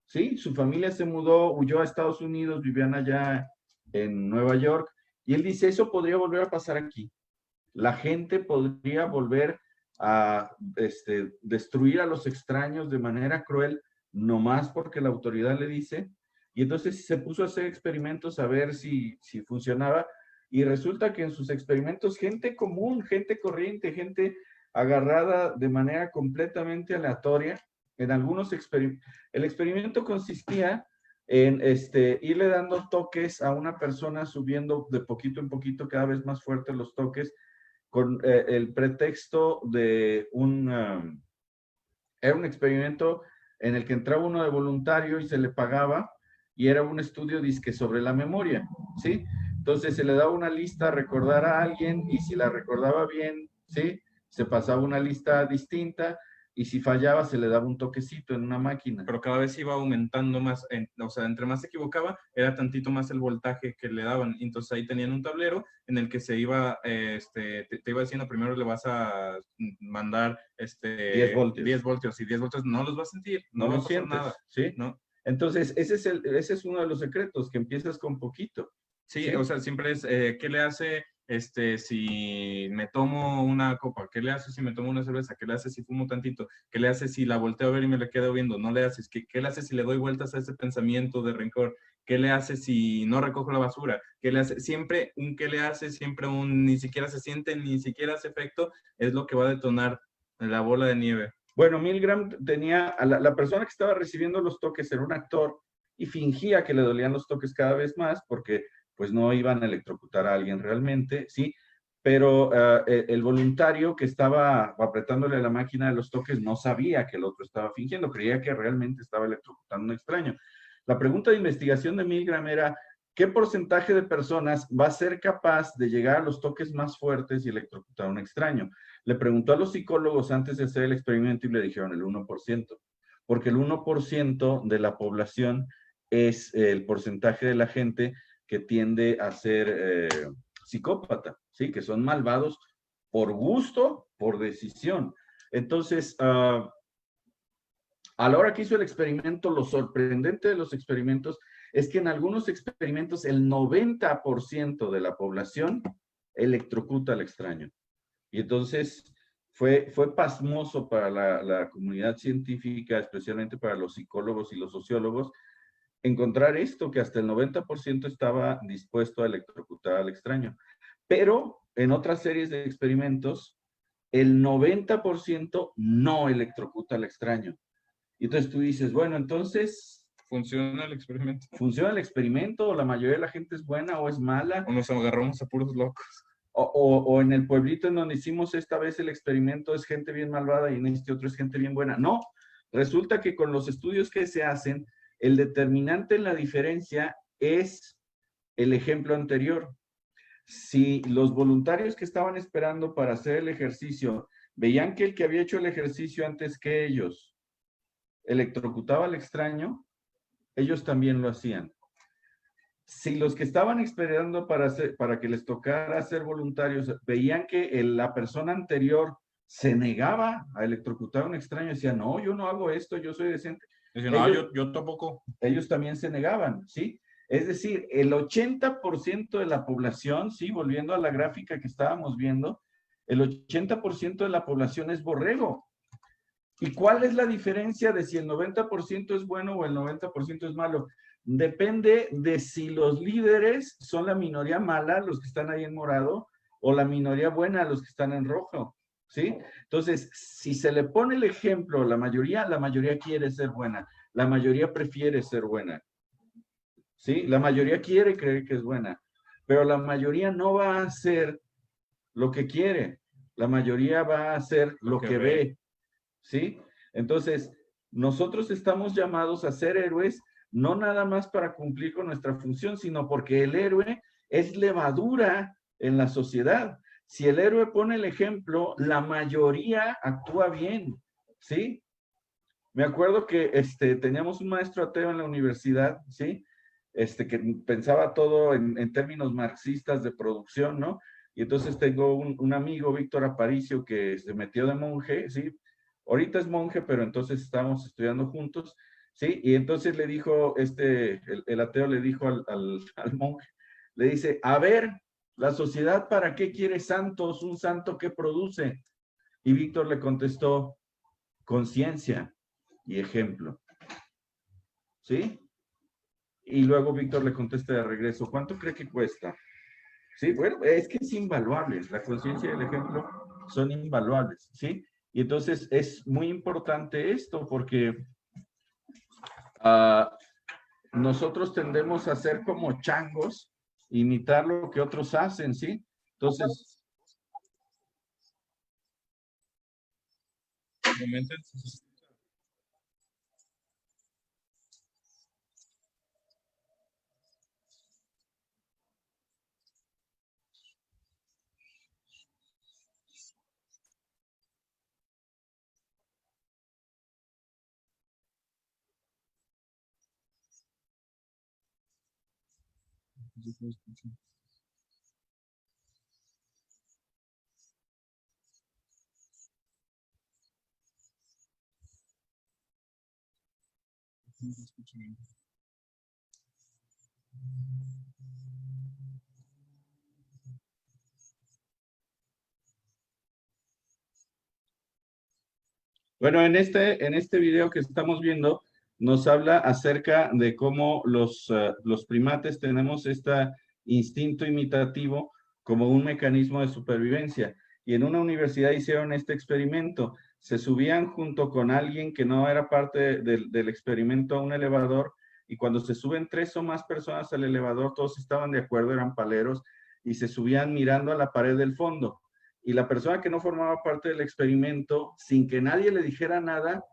D: ¿Sí? Su familia se mudó, huyó a Estados Unidos, vivían allá en Nueva York, y él dice, eso podría volver a pasar aquí. La gente podría volver a destruir a los extraños de manera cruel, nomás porque la autoridad le dice. Y entonces se puso a hacer experimentos a ver si funcionaba, y resulta que en sus experimentos gente común, gente corriente, gente agarrada de manera completamente aleatoria, en algunos experimentos, el experimento consistía en irle dando toques a una persona, subiendo de poquito en poquito cada vez más fuertes los toques, con el pretexto de era un experimento en el que entraba uno de voluntario y se le pagaba, y era un estudio disque sobre la memoria, ¿sí? Entonces se le daba una lista a recordar a alguien, y si la recordaba bien, ¿sí? Se pasaba una lista distinta, y si fallaba se le daba un toquecito en una máquina.
C: Pero cada vez iba aumentando más, o sea, entre más se equivocaba, era tantito más el voltaje que le daban. Entonces ahí tenían un tablero en el que se iba, te iba diciendo, primero le vas a mandar
D: 10 voltios.
C: 10 voltios, y 10 voltios no los va a sentir, no va a pasar
D: sientes,
C: nada.
D: ¿sí?
C: ¿No?
D: Entonces, ese es uno de los secretos, que empiezas con poquito.
C: Sí, o sea, siempre es, ¿qué le hace si me tomo una copa? ¿Qué le hace si me tomo una cerveza? ¿Qué le hace si fumo tantito? ¿Qué le hace si la volteo a ver y me la quedo viendo? No le haces. ¿Qué le hace si le doy vueltas a ese pensamiento de rencor? ¿Qué le hace si no recojo la basura? ¿Qué le hace? Siempre un qué le hace, siempre un ni siquiera se siente, ni siquiera hace efecto, es lo que va a detonar la bola de nieve.
D: Bueno, Milgram tenía, a la persona que estaba recibiendo los toques era un actor y fingía que le dolían los toques cada vez más porque pues no iban a electrocutar a alguien realmente, ¿sí? Pero el voluntario que estaba apretándole a la máquina de los toques no sabía que el otro estaba fingiendo, creía que realmente estaba electrocutando a un extraño. La pregunta de investigación de Milgram era, ¿qué porcentaje de personas va a ser capaz de llegar a los toques más fuertes y electrocutar a un extraño? Le preguntó a los psicólogos antes de hacer el experimento y le dijeron el 1%, porque el 1% de la población es el porcentaje de la gente que tiende a ser psicópata, ¿sí? Que son malvados por gusto, por decisión. Entonces, a la hora que hizo el experimento, lo sorprendente de los experimentos es que en algunos experimentos el 90% de la población electrocuta al extraño. Y entonces fue pasmoso para la comunidad científica, especialmente para los psicólogos y los sociólogos, encontrar esto, que hasta el 90% estaba dispuesto a electrocutar al extraño. Pero en otras series de experimentos, el 90% no electrocuta al extraño. Y entonces tú dices, bueno, entonces...
C: ¿Funciona el experimento?
D: ¿Funciona el experimento? ¿O la mayoría de la gente es buena o es mala?
C: ¿O nos agarramos a puros locos?
D: O en el pueblito en donde hicimos esta vez el experimento es gente bien malvada y en este otro es gente bien buena. No, resulta que con los estudios que se hacen, el determinante en la diferencia es el ejemplo anterior. Si los voluntarios que estaban esperando para hacer el ejercicio veían que el que había hecho el ejercicio antes que ellos electrocutaba al extraño, ellos también lo hacían. Si los que estaban esperando para que les tocara ser voluntarios veían que la persona anterior se negaba a electrocutar a un extraño, decían, no, yo no hago esto, yo soy decente.
C: Dicen, no, yo tampoco.
D: Ellos también se negaban, ¿sí? Es decir, el 80% de la población, ¿sí? Volviendo a la gráfica que estábamos viendo, el 80% de la población es borrego. ¿Y cuál es la diferencia de si el 90% es bueno o el 90% es malo? Depende de si los líderes son la minoría mala, los que están ahí en morado, o la minoría buena, los que están en rojo, ¿sí? Entonces, si se le pone el ejemplo, la mayoría quiere ser buena, la mayoría prefiere ser buena, ¿sí? La mayoría quiere creer que es buena, pero la mayoría no va a hacer lo que quiere, la mayoría va a hacer lo que ve, ¿sí? Entonces, nosotros estamos llamados a ser héroes, no nada más para cumplir con nuestra función, sino porque el héroe es levadura en la sociedad. Si el héroe pone el ejemplo, la mayoría actúa bien, ¿sí? Me acuerdo que teníamos un maestro ateo en la universidad, ¿sí? Que pensaba todo en términos marxistas de producción, ¿no? Y entonces tengo un amigo, Víctor Aparicio, que se metió de monje, ¿sí? Ahorita es monje, pero entonces estábamos estudiando juntos, ¿sí? Y entonces le dijo, el ateo le dijo al monje, le dice, a ver, la sociedad, ¿para qué quiere santos? Un santo que produce. Y Víctor le contestó, conciencia y ejemplo, ¿sí? Y luego Víctor le contesta de regreso, ¿cuánto cree que cuesta? Sí, bueno, es que es invaluable, la conciencia y el ejemplo son invaluables, ¿sí? Y entonces es muy importante esto porque nosotros tendemos a ser como changos, imitar lo que otros hacen, ¿sí? Entonces... Bueno, en este video que estamos viendo, nos habla acerca de cómo los primates tenemos este instinto imitativo como un mecanismo de supervivencia. Y en una universidad hicieron este experimento. Se subían junto con alguien que no era parte del experimento a un elevador, y cuando se suben 3 o más personas al elevador, todos estaban de acuerdo, eran paleros, y se subían mirando a la pared del fondo. Y la persona que no formaba parte del experimento, sin que nadie le dijera nada,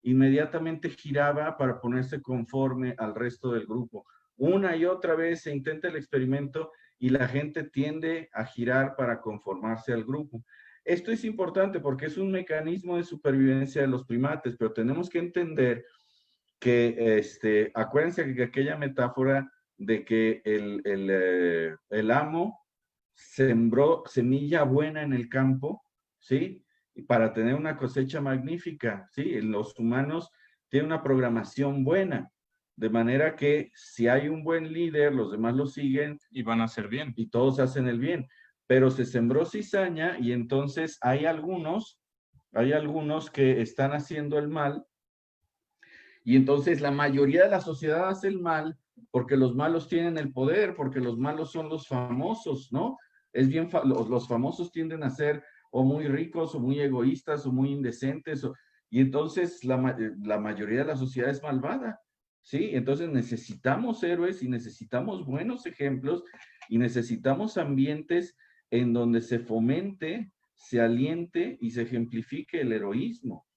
D: inmediatamente giraba para ponerse conforme al resto del grupo. Una y otra vez se intenta el experimento y la gente tiende a girar para conformarse al grupo. Esto es importante porque es un mecanismo de supervivencia de los primates, pero tenemos que entender que, acuérdense que aquella metáfora de que el amo sembró semilla buena en el campo, ¿sí? Y para tener una cosecha magnífica, ¿sí? Los humanos tienen una programación buena, de manera que si hay un buen líder, los demás lo siguen.
C: Y van a hacer bien.
D: Y todos hacen el bien. Pero se sembró cizaña y entonces hay algunos que están haciendo el mal, y entonces la mayoría de la sociedad hace el mal porque los malos tienen el poder, porque los malos son los famosos, ¿no? Los famosos tienden a ser o muy ricos, o muy egoístas, o muy indecentes, y entonces la mayoría de la sociedad es malvada, ¿sí? Entonces necesitamos héroes y necesitamos buenos ejemplos y necesitamos ambientes en donde se fomente, se aliente y se ejemplifique el heroísmo,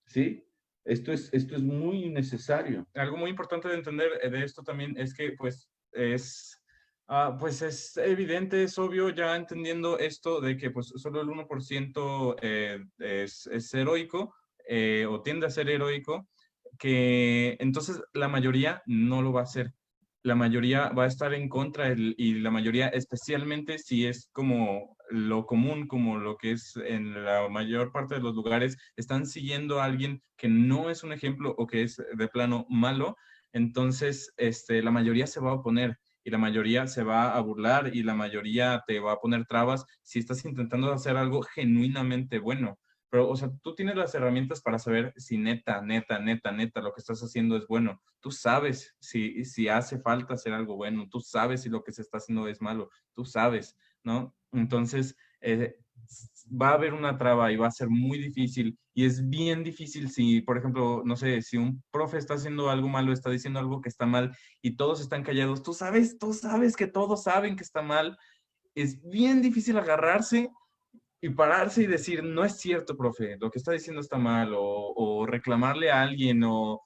D: ¿sí? Esto es muy necesario.
C: Algo muy importante de entender de esto también es que pues es evidente, es obvio, ya entendiendo esto de que pues solo el 1% es heroico o tiende a ser heroico, que entonces la mayoría no lo va a hacer. La mayoría va a estar en contra y la mayoría, especialmente si es como lo común, como lo que es en la mayor parte de los lugares, están siguiendo a alguien que no es un ejemplo o que es de plano malo, entonces la mayoría se va a oponer y la mayoría se va a burlar y la mayoría te va a poner trabas si estás intentando hacer algo genuinamente bueno. Pero, o sea, tú tienes las herramientas para saber si neta lo que estás haciendo es bueno. Tú sabes si hace falta hacer algo bueno. Tú sabes si lo que se está haciendo es malo. Tú sabes, ¿no? Entonces, va a haber una traba y va a ser muy difícil. Y es bien difícil si, por ejemplo, no sé, si un profe está haciendo algo malo, está diciendo algo que está mal y todos están callados. Tú sabes que todos saben que está mal. Es bien difícil agarrarse y pararse y decir, no es cierto, profe, lo que está diciendo está mal, o reclamarle a alguien, o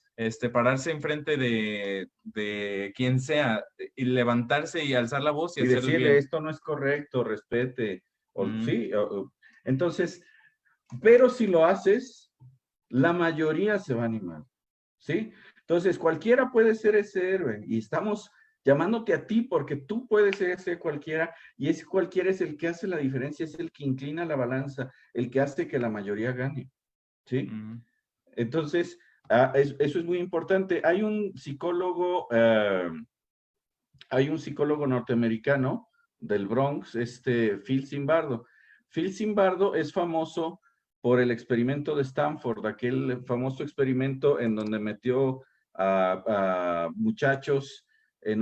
C: pararse enfrente de quien sea, y levantarse y alzar la voz y
D: Y
C: hacer el
D: decirle,
C: bien.
D: esto no es correcto, respete.
C: Mm.
D: Sí, entonces, pero si lo haces, la mayoría se va a animar, ¿sí? Entonces, cualquiera puede ser ese héroe, y estamos llamándote a ti porque tú puedes ser ese cualquiera, y ese cualquiera es el que hace la diferencia, es el que inclina la balanza, el que hace que la mayoría gane, ¿sí?
C: Mm.
D: Entonces, eso es muy importante. Hay un psicólogo norteamericano del Bronx, Phil Zimbardo. Phil Zimbardo es famoso por el experimento de Stanford, aquel famoso experimento en donde metió a muchachos en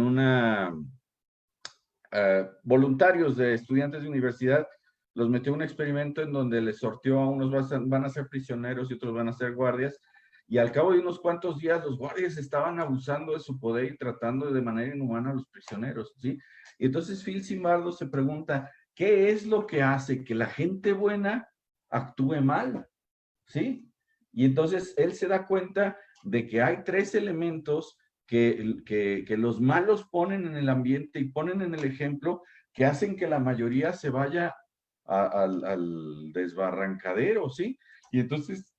D: voluntarios de estudiantes de universidad, los metió en un experimento en donde les sorteó a unos van a ser prisioneros y otros van a ser guardias, y al cabo de unos cuantos días los guardias estaban abusando de su poder y tratando de manera inhumana a los prisioneros, ¿sí? Y entonces Phil Zimbardo se pregunta, ¿qué es lo que hace que la gente buena actúe mal? ¿Sí? Y entonces él se da cuenta de que hay 3 elementos que los malos ponen en el ambiente y ponen en el ejemplo, que hacen que la mayoría se vaya al desbarrancadero, ¿sí? Y entonces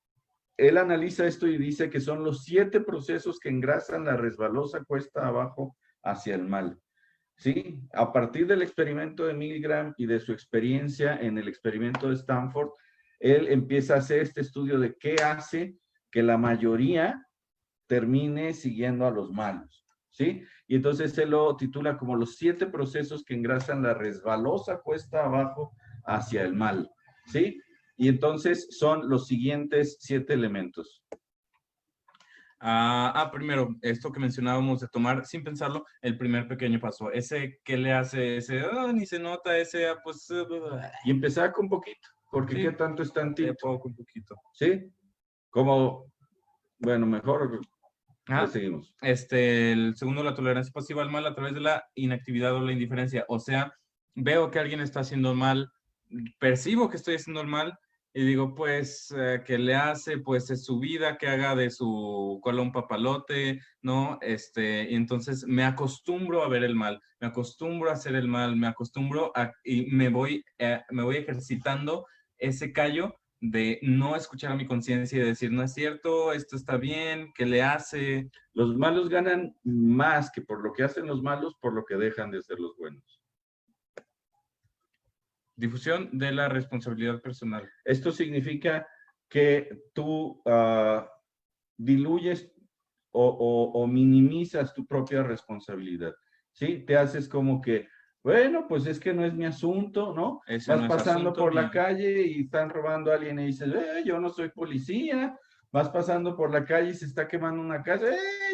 D: él analiza esto y dice que son los 7 procesos que engrasan la resbalosa cuesta abajo hacia el mal. ¿sí? A partir del experimento de Milgram y de su experiencia en el experimento de Stanford, él empieza a hacer este estudio de qué hace que la mayoría termine siguiendo a los malos, ¿sí? Y entonces se lo titula como los 7 procesos que engrasan la resbalosa cuesta abajo hacia el mal, ¿sí? Y entonces son los siguientes 7 elementos.
C: Primero, esto que mencionábamos de tomar sin pensarlo, el primer pequeño paso. Ese que le hace, ese, ni se nota, ese, pues...
D: Y empezar con poquito, porque
C: sí,
D: ¿qué tanto es tantito?
C: poco, un poquito.
D: ¿Sí? Como, bueno, mejor
C: Ajá.
D: seguimos.
C: El segundo, la tolerancia pasiva al mal a través de la inactividad o la indiferencia. O sea, veo que alguien está haciendo mal, percibo que estoy haciendo el mal y digo, pues, ¿qué le hace? Pues es su vida, que haga de su cola un papalote, ¿no? Y entonces me acostumbro a ver el mal, me acostumbro a hacer el mal, y me voy ejercitando ese callo de no escuchar a mi conciencia y decir, no es cierto, esto está bien, ¿qué le hace?
D: Los malos ganan más que por lo que hacen los malos, por lo que dejan de ser los buenos.
C: Difusión de la responsabilidad personal.
D: Esto significa que tú diluyes o minimizas tu propia responsabilidad, ¿sí? Te haces como que, bueno, pues es que no es mi asunto, ¿no?
C: Ese
D: Vas
C: no es
D: pasando
C: asunto
D: por la
C: mío.
D: calle y están robando a alguien y dices, yo no soy policía. Vas pasando por la calle y se está quemando una casa,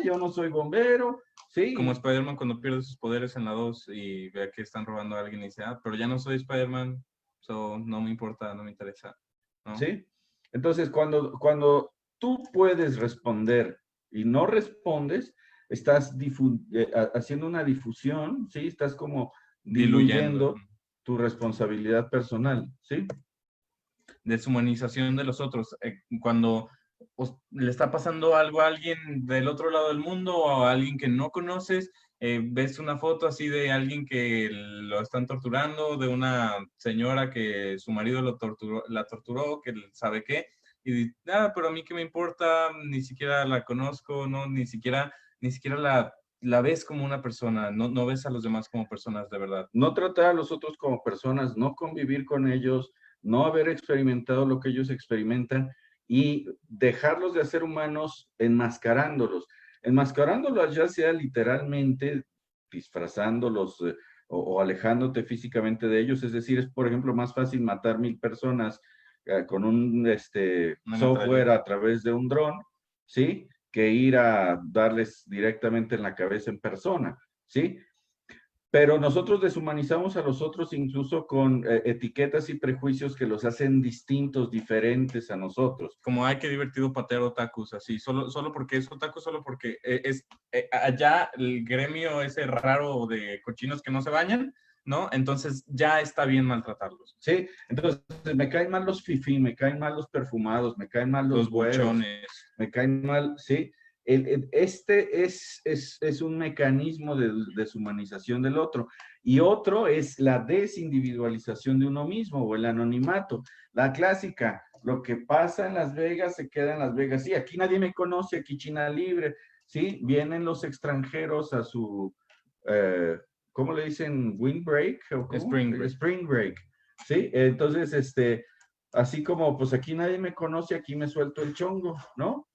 D: yo no soy bombero, ¿sí?
C: Como Spider-Man cuando pierde sus poderes en la 2 y ve que están robando a alguien y dice, pero ya no soy Spider-Man, so no me importa, no me interesa, ¿no?
D: ¿Sí? Entonces, cuando tú puedes responder y no respondes, estás haciendo una difusión, ¿sí? Estás como diluyendo tu responsabilidad personal, ¿sí?
C: Deshumanización de los otros. Cuando le está pasando algo a alguien del otro lado del mundo o a alguien que no conoces, ves una foto así de alguien que lo están torturando, de una señora que su marido la torturó, que sabe qué, y pero a mí qué me importa, ni siquiera la conozco, no, ni siquiera la ves como una persona, no ves a los demás como personas de verdad.
D: No tratar a los otros como personas, no convivir con ellos, no haber experimentado lo que ellos experimentan y dejarlos de ser humanos enmascarándolos. Enmascarándolos ya sea literalmente disfrazándolos o alejándote físicamente de ellos. Es decir, es por ejemplo más fácil matar 1000 personas con un software a través de un dron, ¿sí? Que ir a darles directamente en la cabeza en persona, ¿sí? Pero nosotros deshumanizamos a los otros incluso con etiquetas y prejuicios que los hacen distintos, diferentes a nosotros.
C: Como, ay, qué divertido patear otakus, así, solo porque es otaku, solo porque allá el gremio ese raro de cochinos que no se bañan, ¿no? Entonces ya está bien maltratarlos.
D: Sí, entonces me caen mal los fifí, me caen mal los perfumados, me caen mal los
C: buchones.
D: Me caen mal, sí. Este es un mecanismo de deshumanización del otro. Y otro es la desindividualización de uno mismo o el anonimato. La clásica, lo que pasa en Las Vegas se queda en Las Vegas. Sí, aquí nadie me conoce, aquí China libre. Sí, vienen los extranjeros a su, ¿cómo le dicen? ¿Windbreak? ¿O cómo? Spring break. Sí, entonces, así como, pues aquí nadie me conoce, aquí me suelto el chongo, ¿no?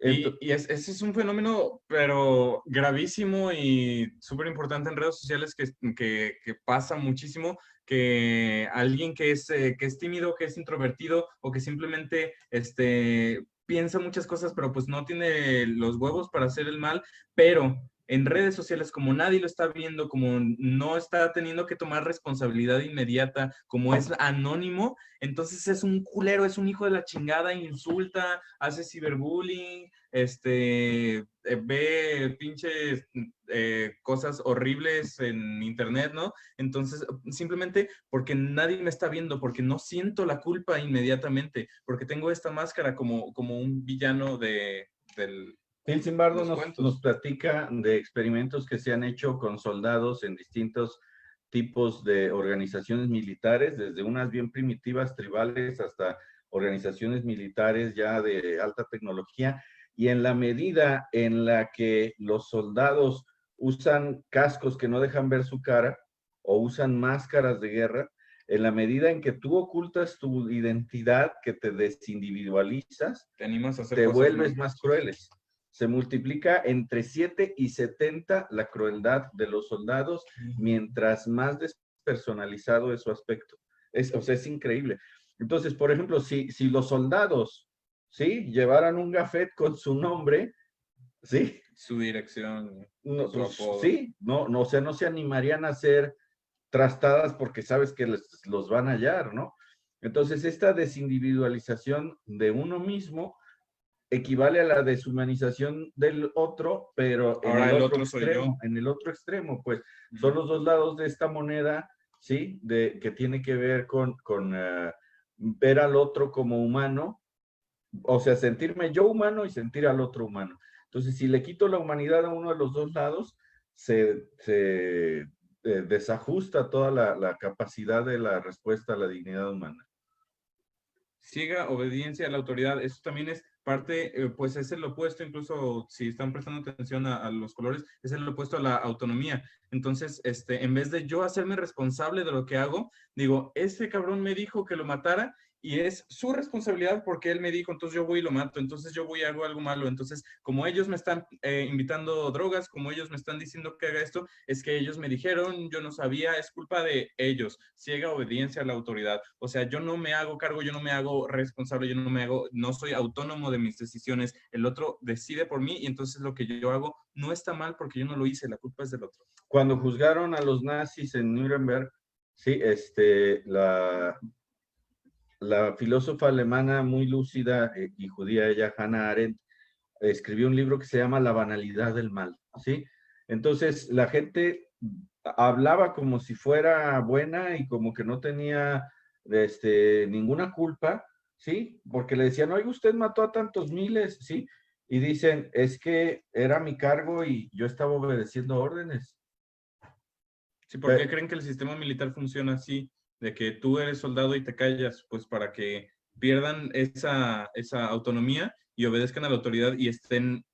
C: Ese es un fenómeno, pero gravísimo y súper importante en redes sociales que pasa muchísimo, que alguien que es tímido, que es introvertido o que simplemente piensa muchas cosas, pero pues no tiene los huevos para hacer el mal, pero en redes sociales, como nadie lo está viendo, como no está teniendo que tomar responsabilidad inmediata, como es anónimo, entonces es un culero, es un hijo de la chingada, insulta, hace ciberbullying, ve pinches cosas horribles en internet, ¿no? Entonces, simplemente porque nadie me está viendo, porque no siento la culpa inmediatamente, porque tengo esta máscara como un villano del...
D: Phil Zimbardo nos platica de experimentos que se han hecho con soldados en distintos tipos de organizaciones militares, desde unas bien primitivas, tribales, hasta organizaciones militares ya de alta tecnología, y en la medida en la que los soldados usan cascos que no dejan ver su cara o usan máscaras de guerra, en la medida en que tú ocultas tu identidad, que te desindividualizas,
C: Te animas a hacer
D: te
C: cosas
D: vuelves
C: más.
D: más crueles. Se multiplica entre 7 y 70 la crueldad de los soldados, mientras más despersonalizado es su aspecto. O sea, es increíble. Entonces, por ejemplo, si los soldados, ¿sí?, llevaran un gafet con su nombre, ¿sí?,
C: Su dirección,
D: no,
C: su
D: pues,
C: apodo.
D: sí, no, o sea, no se animarían a hacer trastadas porque sabes que los van a hallar, ¿no? Entonces, esta desindividualización de uno mismo equivale a la deshumanización del otro, pero en
C: Ahora
D: el
C: el
D: otro
C: otro soy yo.
D: extremo, en el otro extremo, pues son los dos lados de esta moneda, ¿sí? Que tiene que ver con ver al otro como humano, o sea, sentirme yo humano y sentir al otro humano. Entonces, si le quito la humanidad a uno de los dos lados, se desajusta toda la capacidad de la respuesta a la dignidad humana.
C: Ciega obediencia a la autoridad, eso también es parte, pues es el opuesto, incluso si están prestando atención a los colores, es el opuesto a la autonomía. Entonces, en vez de yo hacerme responsable de lo que hago, digo, ese cabrón me dijo que lo matara y es su responsabilidad porque él me dijo, entonces yo voy y lo mato, entonces yo voy y hago algo malo. Entonces, como ellos me están invitando drogas, como ellos me están diciendo que haga esto, es que ellos me dijeron, yo no sabía, es culpa de ellos. Ciega obediencia a la autoridad. O sea, yo no me hago cargo, yo no me hago responsable, no soy autónomo de mis decisiones. El otro decide por mí y entonces lo que yo hago no está mal porque yo no lo hice, la culpa es del otro.
D: Cuando juzgaron a los nazis en Nuremberg, sí, la filósofa alemana muy lúcida y judía, ella, Hannah Arendt, escribió un libro que se llama La banalidad del mal, ¿sí? Entonces, la gente hablaba como si fuera buena y como que no tenía ninguna culpa, ¿sí? Porque le decían, oye, usted mató a tantos miles, ¿sí? Y dicen, es que era mi cargo y yo estaba obedeciendo órdenes.
C: Sí, ¿por qué creen que el sistema militar funciona así? De que tú eres soldado y te callas, pues para que pierdan esa autonomía y obedezcan a la autoridad y estén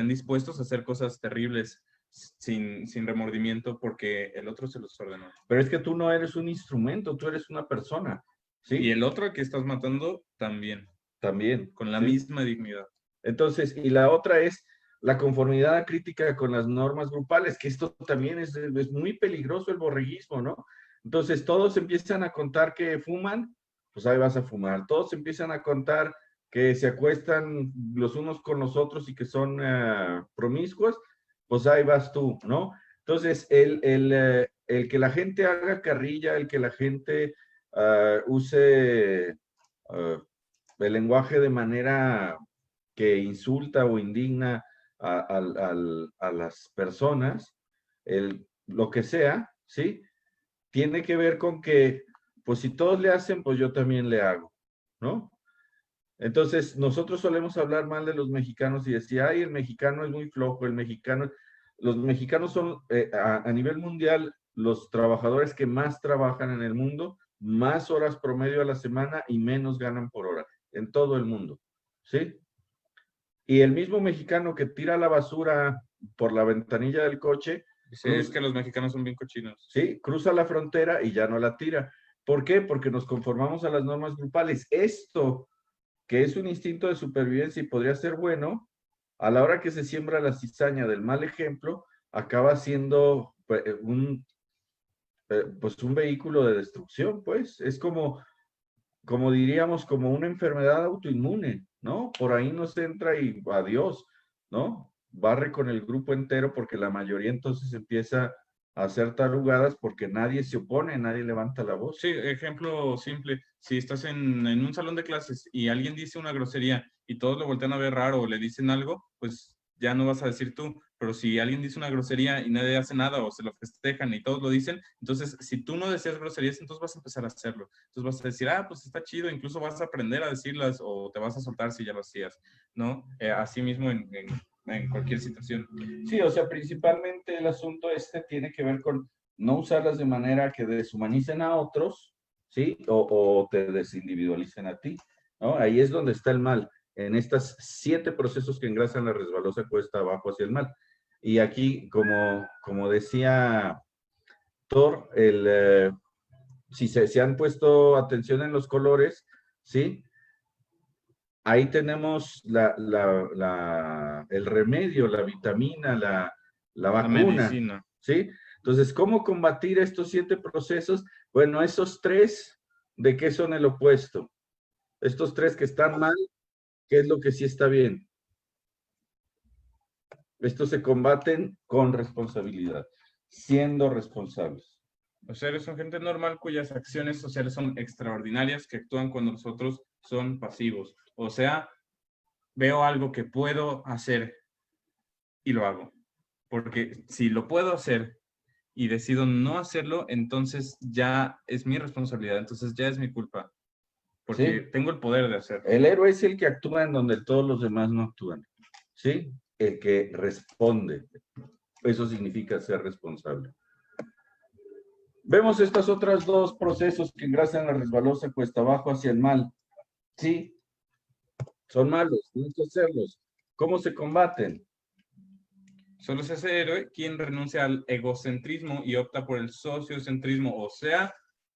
C: dispuestos a hacer cosas terribles sin remordimiento porque el otro se los ordenó.
D: Pero es que tú no eres un instrumento, tú eres una persona, ¿sí?
C: Y el otro que estás matando también.
D: También.
C: Con la
D: ¿sí?
C: misma dignidad.
D: Entonces, y la otra es la conformidad crítica con las normas grupales, que esto también es muy peligroso, el borreguismo, ¿no? Entonces, todos empiezan a contar que fuman, pues ahí vas a fumar. Todos empiezan a contar que se acuestan los unos con los otros y que son promiscuos, pues ahí vas tú, ¿no? Entonces, el que la gente haga carrilla, el que la gente use el lenguaje de manera que insulta o indigna a las personas, lo que sea, ¿sí? Tiene que ver con que, pues si todos le hacen, pues yo también le hago, ¿no? Entonces, nosotros solemos hablar mal de los mexicanos y decir, ay, el mexicano es muy flojo, los mexicanos son a nivel mundial los trabajadores que más trabajan en el mundo, más horas promedio a la semana y menos ganan por hora, en todo el mundo, ¿sí? Y el mismo mexicano que tira la basura por la ventanilla del coche,
C: Sí, es que los mexicanos son bien cochinos.
D: Sí, cruza la frontera y ya no la tira. ¿Por qué? Porque nos conformamos a las normas grupales. Esto, que es un instinto de supervivencia y podría ser bueno, a la hora que se siembra la cizaña del mal ejemplo, acaba siendo pues un vehículo de destrucción, pues. Es como diríamos, como una enfermedad autoinmune, ¿no? Por ahí nos entra y adiós, ¿no? Barre con el grupo entero porque la mayoría entonces empieza a hacer tarugadas porque nadie se opone, nadie levanta la voz.
C: Sí, ejemplo simple, si estás en un salón de clases y alguien dice una grosería y todos lo voltean a ver raro o le dicen algo, pues ya no vas a decir tú, pero si alguien dice una grosería y nadie hace nada o se lo festejan y todos lo dicen, entonces si tú no decías groserías, entonces vas a empezar a hacerlo. Entonces vas a decir, pues está chido, incluso vas a aprender a decirlas o te vas a soltar si ya lo hacías, ¿no? Así mismo en cualquier situación.
D: Sí, o sea, principalmente el asunto tiene que ver con no usarlas de manera que deshumanicen a otros, ¿sí? O te desindividualicen a ti, ¿no? Ahí es donde está el mal, en estos 7 procesos que engrasan la resbalosa cuesta abajo hacia el mal. Y aquí, como decía Thor, si se han puesto atención en los colores, ¿sí? Ahí tenemos el remedio, la vitamina, la
C: La
D: vacuna,
C: medicina.
D: ¿sí? Entonces, ¿cómo combatir estos 7 procesos? Bueno, esos 3, ¿de qué son el opuesto? Estos 3 que están mal, ¿qué es lo que sí está bien? Estos se combaten con responsabilidad, siendo responsables.
C: Los seres son gente normal cuyas acciones sociales son extraordinarias, que actúan cuando los otros son pasivos. O sea, veo algo que puedo hacer y lo hago. Porque si lo puedo hacer y decido no hacerlo, entonces ya es mi responsabilidad, entonces ya es mi culpa. Porque
D: ¿Sí?
C: tengo el poder de hacerlo.
D: El héroe es el que actúa en donde todos los demás no actúan, ¿sí? El que responde. Eso significa ser responsable. Vemos estas otras 2 procesos que engrasan la resbalosa cuesta abajo hacia el mal. Sí, son malos, tienes que hacerlos. ¿Cómo se combaten?
C: Solo es ese héroe quien renuncia al egocentrismo y opta por el sociocentrismo, o sea,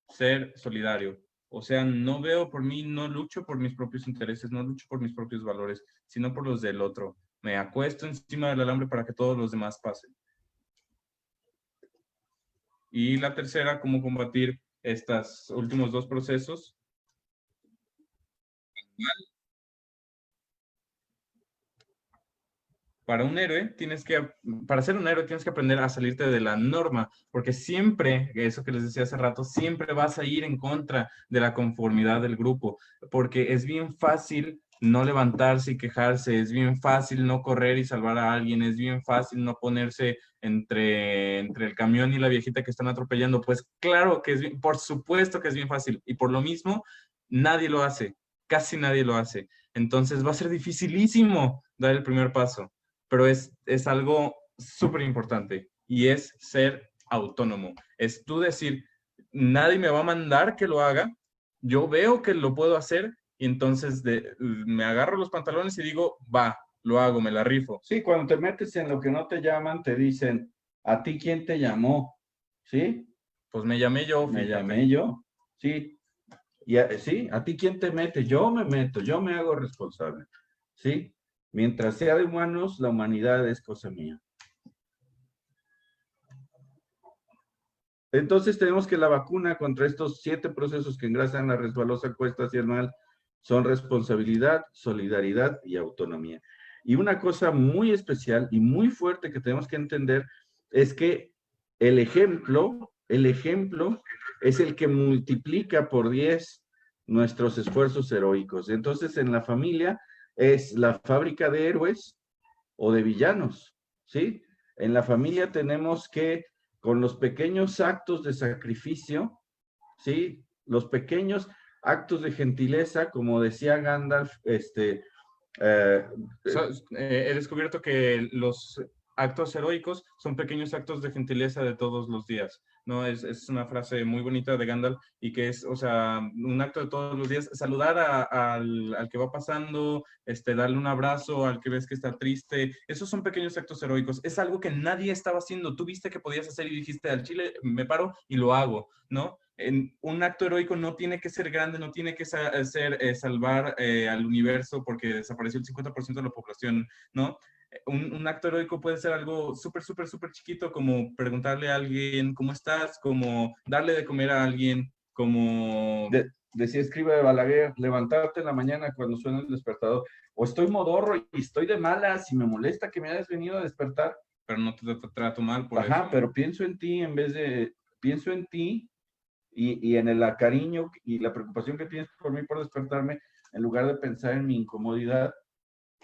C: ser solidario. O sea, no veo por mí, no lucho por mis propios intereses, no lucho por mis propios valores, sino por los del otro. Me acuesto encima del alambre para que todos los demás pasen. Y la tercera, cómo combatir estos últimos 2 procesos. Para ser un héroe tienes que aprender a salirte de la norma, porque siempre, eso que les decía hace rato, siempre vas a ir en contra de la conformidad del grupo, porque es bien fácil no levantarse y quejarse, es bien fácil no correr y salvar a alguien, es bien fácil no ponerse entre el camión y la viejita que están atropellando. Pues claro que por supuesto que es bien fácil, y por lo mismo, nadie lo hace, casi nadie lo hace. Entonces va a ser dificilísimo dar el primer paso, pero es algo súper importante y es ser autónomo. Es tú decir, nadie me va a mandar que lo haga, yo veo que lo puedo hacer y entonces me agarro los pantalones y digo, va, lo hago, me la rifo.
D: Sí, cuando te metes en lo que no te llaman, te dicen, ¿a ti quién te llamó? ¿Sí?
C: Pues me llamé yo,
D: Me
C: fíjate.
D: llamé yo, sí. Sí, ¿a ti quién te mete? Yo me meto, yo me hago responsable, ¿sí? Mientras sea de humanos, la humanidad es cosa mía. Entonces tenemos que la vacuna contra estos 7 procesos que engrasan la resbalosa cuesta hacia el mal son responsabilidad, solidaridad y autonomía. Y una cosa muy especial y muy fuerte que tenemos que entender es que el ejemplo es el que multiplica por 10 nuestros esfuerzos heroicos. Entonces en la familia es la fábrica de héroes o de villanos, ¿sí? En la familia tenemos que con los pequeños actos de sacrificio, ¿sí? Los pequeños actos de gentileza, como decía Gandalf,
C: he descubierto que los actos heroicos son pequeños actos de gentileza de todos los días, ¿no? Es una frase muy bonita de Gandalf y que es, o sea, un acto de todos los días, saludar al que va pasando, darle un abrazo al que ves que está triste, esos son pequeños actos heroicos, es algo que nadie estaba haciendo, tú viste que podías hacer y dijiste, al chile me paro y lo hago, ¿no? Un acto heroico no tiene que ser grande, no tiene que ser salvar al universo porque desapareció el 50% de la población, ¿no? Un acto heroico puede ser algo súper, súper, súper chiquito, como preguntarle a alguien cómo estás, como darle de comer a alguien, como...
D: Decía Escriba de Balaguer, levantarte en la mañana cuando suena el despertador, o estoy modorro y estoy de malas y me molesta que me hayas venido a despertar.
C: Pero no te trato mal por eso.
D: Ajá, pero pienso en ti en vez de, pienso en ti y en el cariño y la preocupación que tienes por mí por despertarme, en lugar de pensar en mi incomodidad,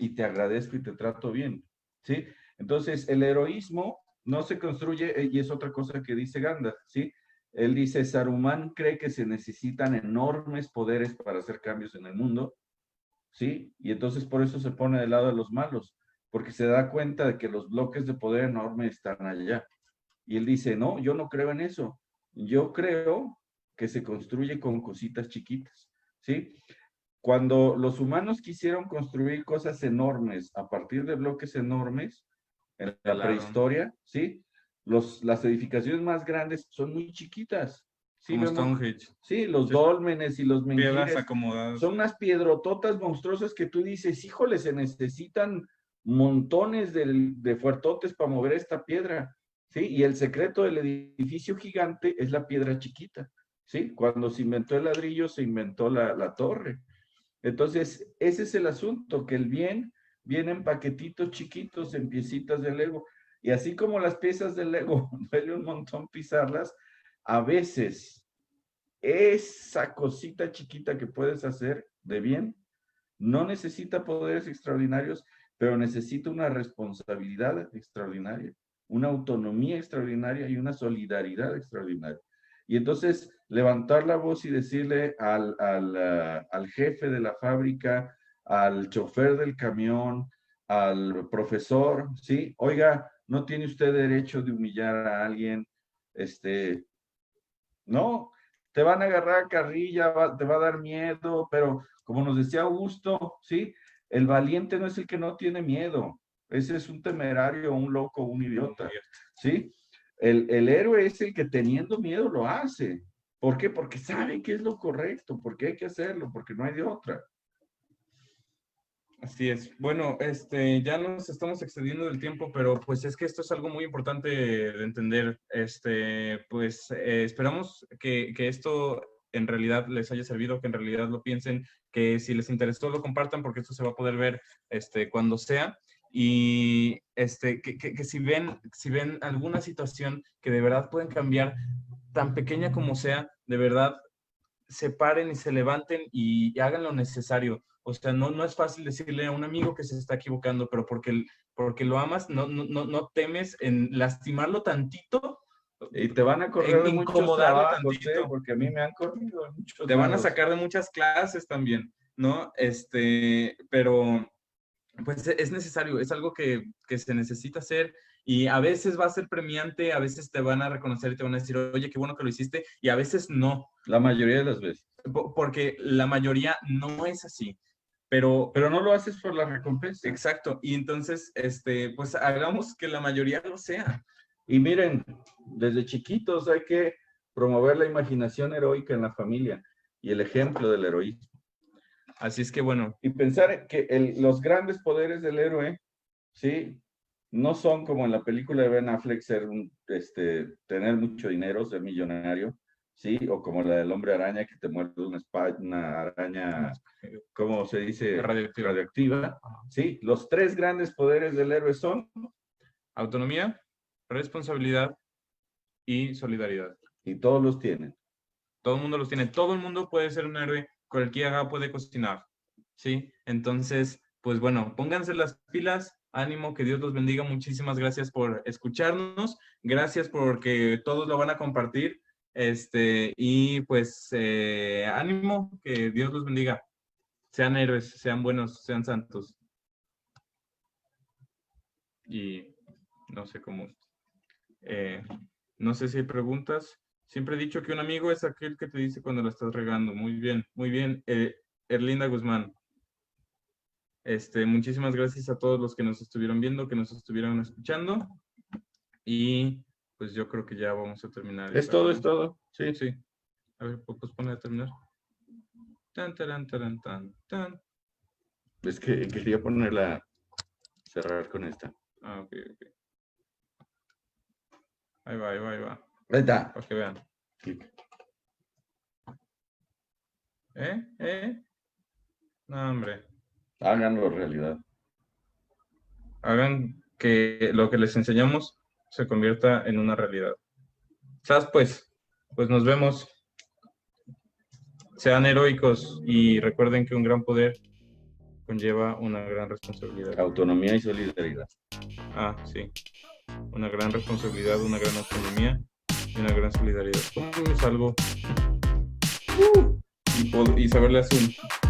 D: y te agradezco y te trato bien, ¿sí? Entonces, el heroísmo no se construye, y es otra cosa que dice Gandalf, ¿sí? Él dice, Saruman cree que se necesitan enormes poderes para hacer cambios en el mundo, ¿sí? Y entonces por eso se pone del lado de los malos, porque se da cuenta de que los bloques de poder enorme están allá. Y él dice, no, yo no creo en eso. Yo creo que se construye con cositas chiquitas, ¿sí? Cuando los humanos quisieron construir cosas enormes a partir de bloques enormes, en la
C: Claro.
D: prehistoria, ¿sí? Las edificaciones más grandes son muy chiquitas. Sí,
C: Como
D: vemos,
C: Stonehenge.
D: sí, los
C: Sí.
D: dólmenes y los
C: Piedras
D: menhires
C: acomodadas.
D: son unas piedrototas monstruosas que tú dices, híjole, se necesitan montones de fuertotes para mover esta piedra, ¿sí? Y el secreto del edificio gigante es la piedra chiquita, ¿sí? Cuando se inventó el ladrillo, se inventó la torre. Entonces, ese es el asunto, que el bien viene en paquetitos chiquitos, en piecitas de Lego. Y así como las piezas de Lego duele un montón pisarlas, a veces esa cosita chiquita que puedes hacer de bien no necesita poderes extraordinarios, pero necesita una responsabilidad extraordinaria, una autonomía extraordinaria y una solidaridad extraordinaria. Y entonces levantar la voz y decirle al jefe de la fábrica, al chofer del camión, al profesor, ¿sí? Oiga, no tiene usted derecho de humillar a alguien, no, te van a agarrar a carrilla, te va a dar miedo, pero como nos decía Augusto, ¿sí? El valiente no es el que no tiene miedo, ese es un temerario, un loco, un idiota, ¿sí? El héroe es el que teniendo miedo lo hace. ¿Por qué? Porque sabe que es lo correcto, porque hay que hacerlo, porque no hay de otra.
C: Así es. Bueno, ya nos estamos excediendo del tiempo, pero pues es que esto es algo muy importante de entender. Pues esperamos que esto en realidad les haya servido, que en realidad lo piensen, que si les interesó lo compartan, porque esto se va a poder ver cuando sea. Y que si ven alguna situación que de verdad pueden cambiar, tan pequeña como sea, de verdad se paren y se levanten y hagan lo necesario. O sea, no es fácil decirle a un amigo que se está equivocando, pero porque lo amas, no temes en lastimarlo tantito.
D: Y te van a correr de muchos
C: incomodarlo
D: trabajos,
C: tantito.
D: porque a mí me han corrido de muchos
C: Te van a
D: lados.
C: sacar de muchas clases también, ¿no? Pero pues es necesario, es algo que se necesita hacer y a veces va a ser premiante, a veces te van a reconocer y te van a decir, oye, qué bueno que lo hiciste, y a veces no.
D: La mayoría de las veces.
C: Porque la mayoría no es así. Pero
D: no lo haces por la recompensa.
C: Exacto. Y entonces, pues hagamos que la mayoría lo sea.
D: Y miren, desde chiquitos hay que promover la imaginación heroica en la familia y el ejemplo del heroísmo.
C: Así es que bueno.
D: Y pensar que los grandes poderes del héroe, ¿sí? No son como en la película de Ben Affleck, tener mucho dinero, ser millonario, ¿sí? O como la del hombre araña que te muerde una araña, ¿cómo se dice? Radioactiva. Sí, los tres grandes poderes del héroe son
C: autonomía, responsabilidad y solidaridad.
D: Y todos los tienen.
C: Todo el mundo los tiene. Todo el mundo puede ser un héroe. Cualquiera puede cocinar, ¿sí? Entonces, pues bueno, pónganse las pilas. Ánimo, que Dios los bendiga. Muchísimas gracias por escucharnos. Gracias porque todos lo van a compartir. Y pues ánimo, que Dios los bendiga. Sean héroes, sean buenos, sean santos. Y no sé cómo. No sé si hay preguntas. Siempre he dicho que un amigo es aquel que te dice cuando la estás regando. Muy bien, muy bien. Erlinda Guzmán. Muchísimas gracias a todos los que nos estuvieron viendo, que nos estuvieron escuchando. Y pues yo creo que ya vamos a terminar.
D: Es todo. Sí.
C: Sí. A ver, pues ponle a terminar. Tan, taran, taran, tan, tan.
D: Es que quería cerrar con esta.
C: Ah, ok. Ahí va.
D: Ahí está.
C: Para que vean.
D: Clic.
C: No, hombre.
D: Háganlo realidad.
C: Hagan que lo que les enseñamos se convierta en una realidad. ¿Sabes? Pues nos vemos. Sean heroicos y recuerden que un gran poder conlleva una gran responsabilidad.
D: Autonomía y solidaridad.
C: Ah, sí. Una gran responsabilidad, una gran autonomía y una gran solidaridad. Es algo. Y saberle a Zoom.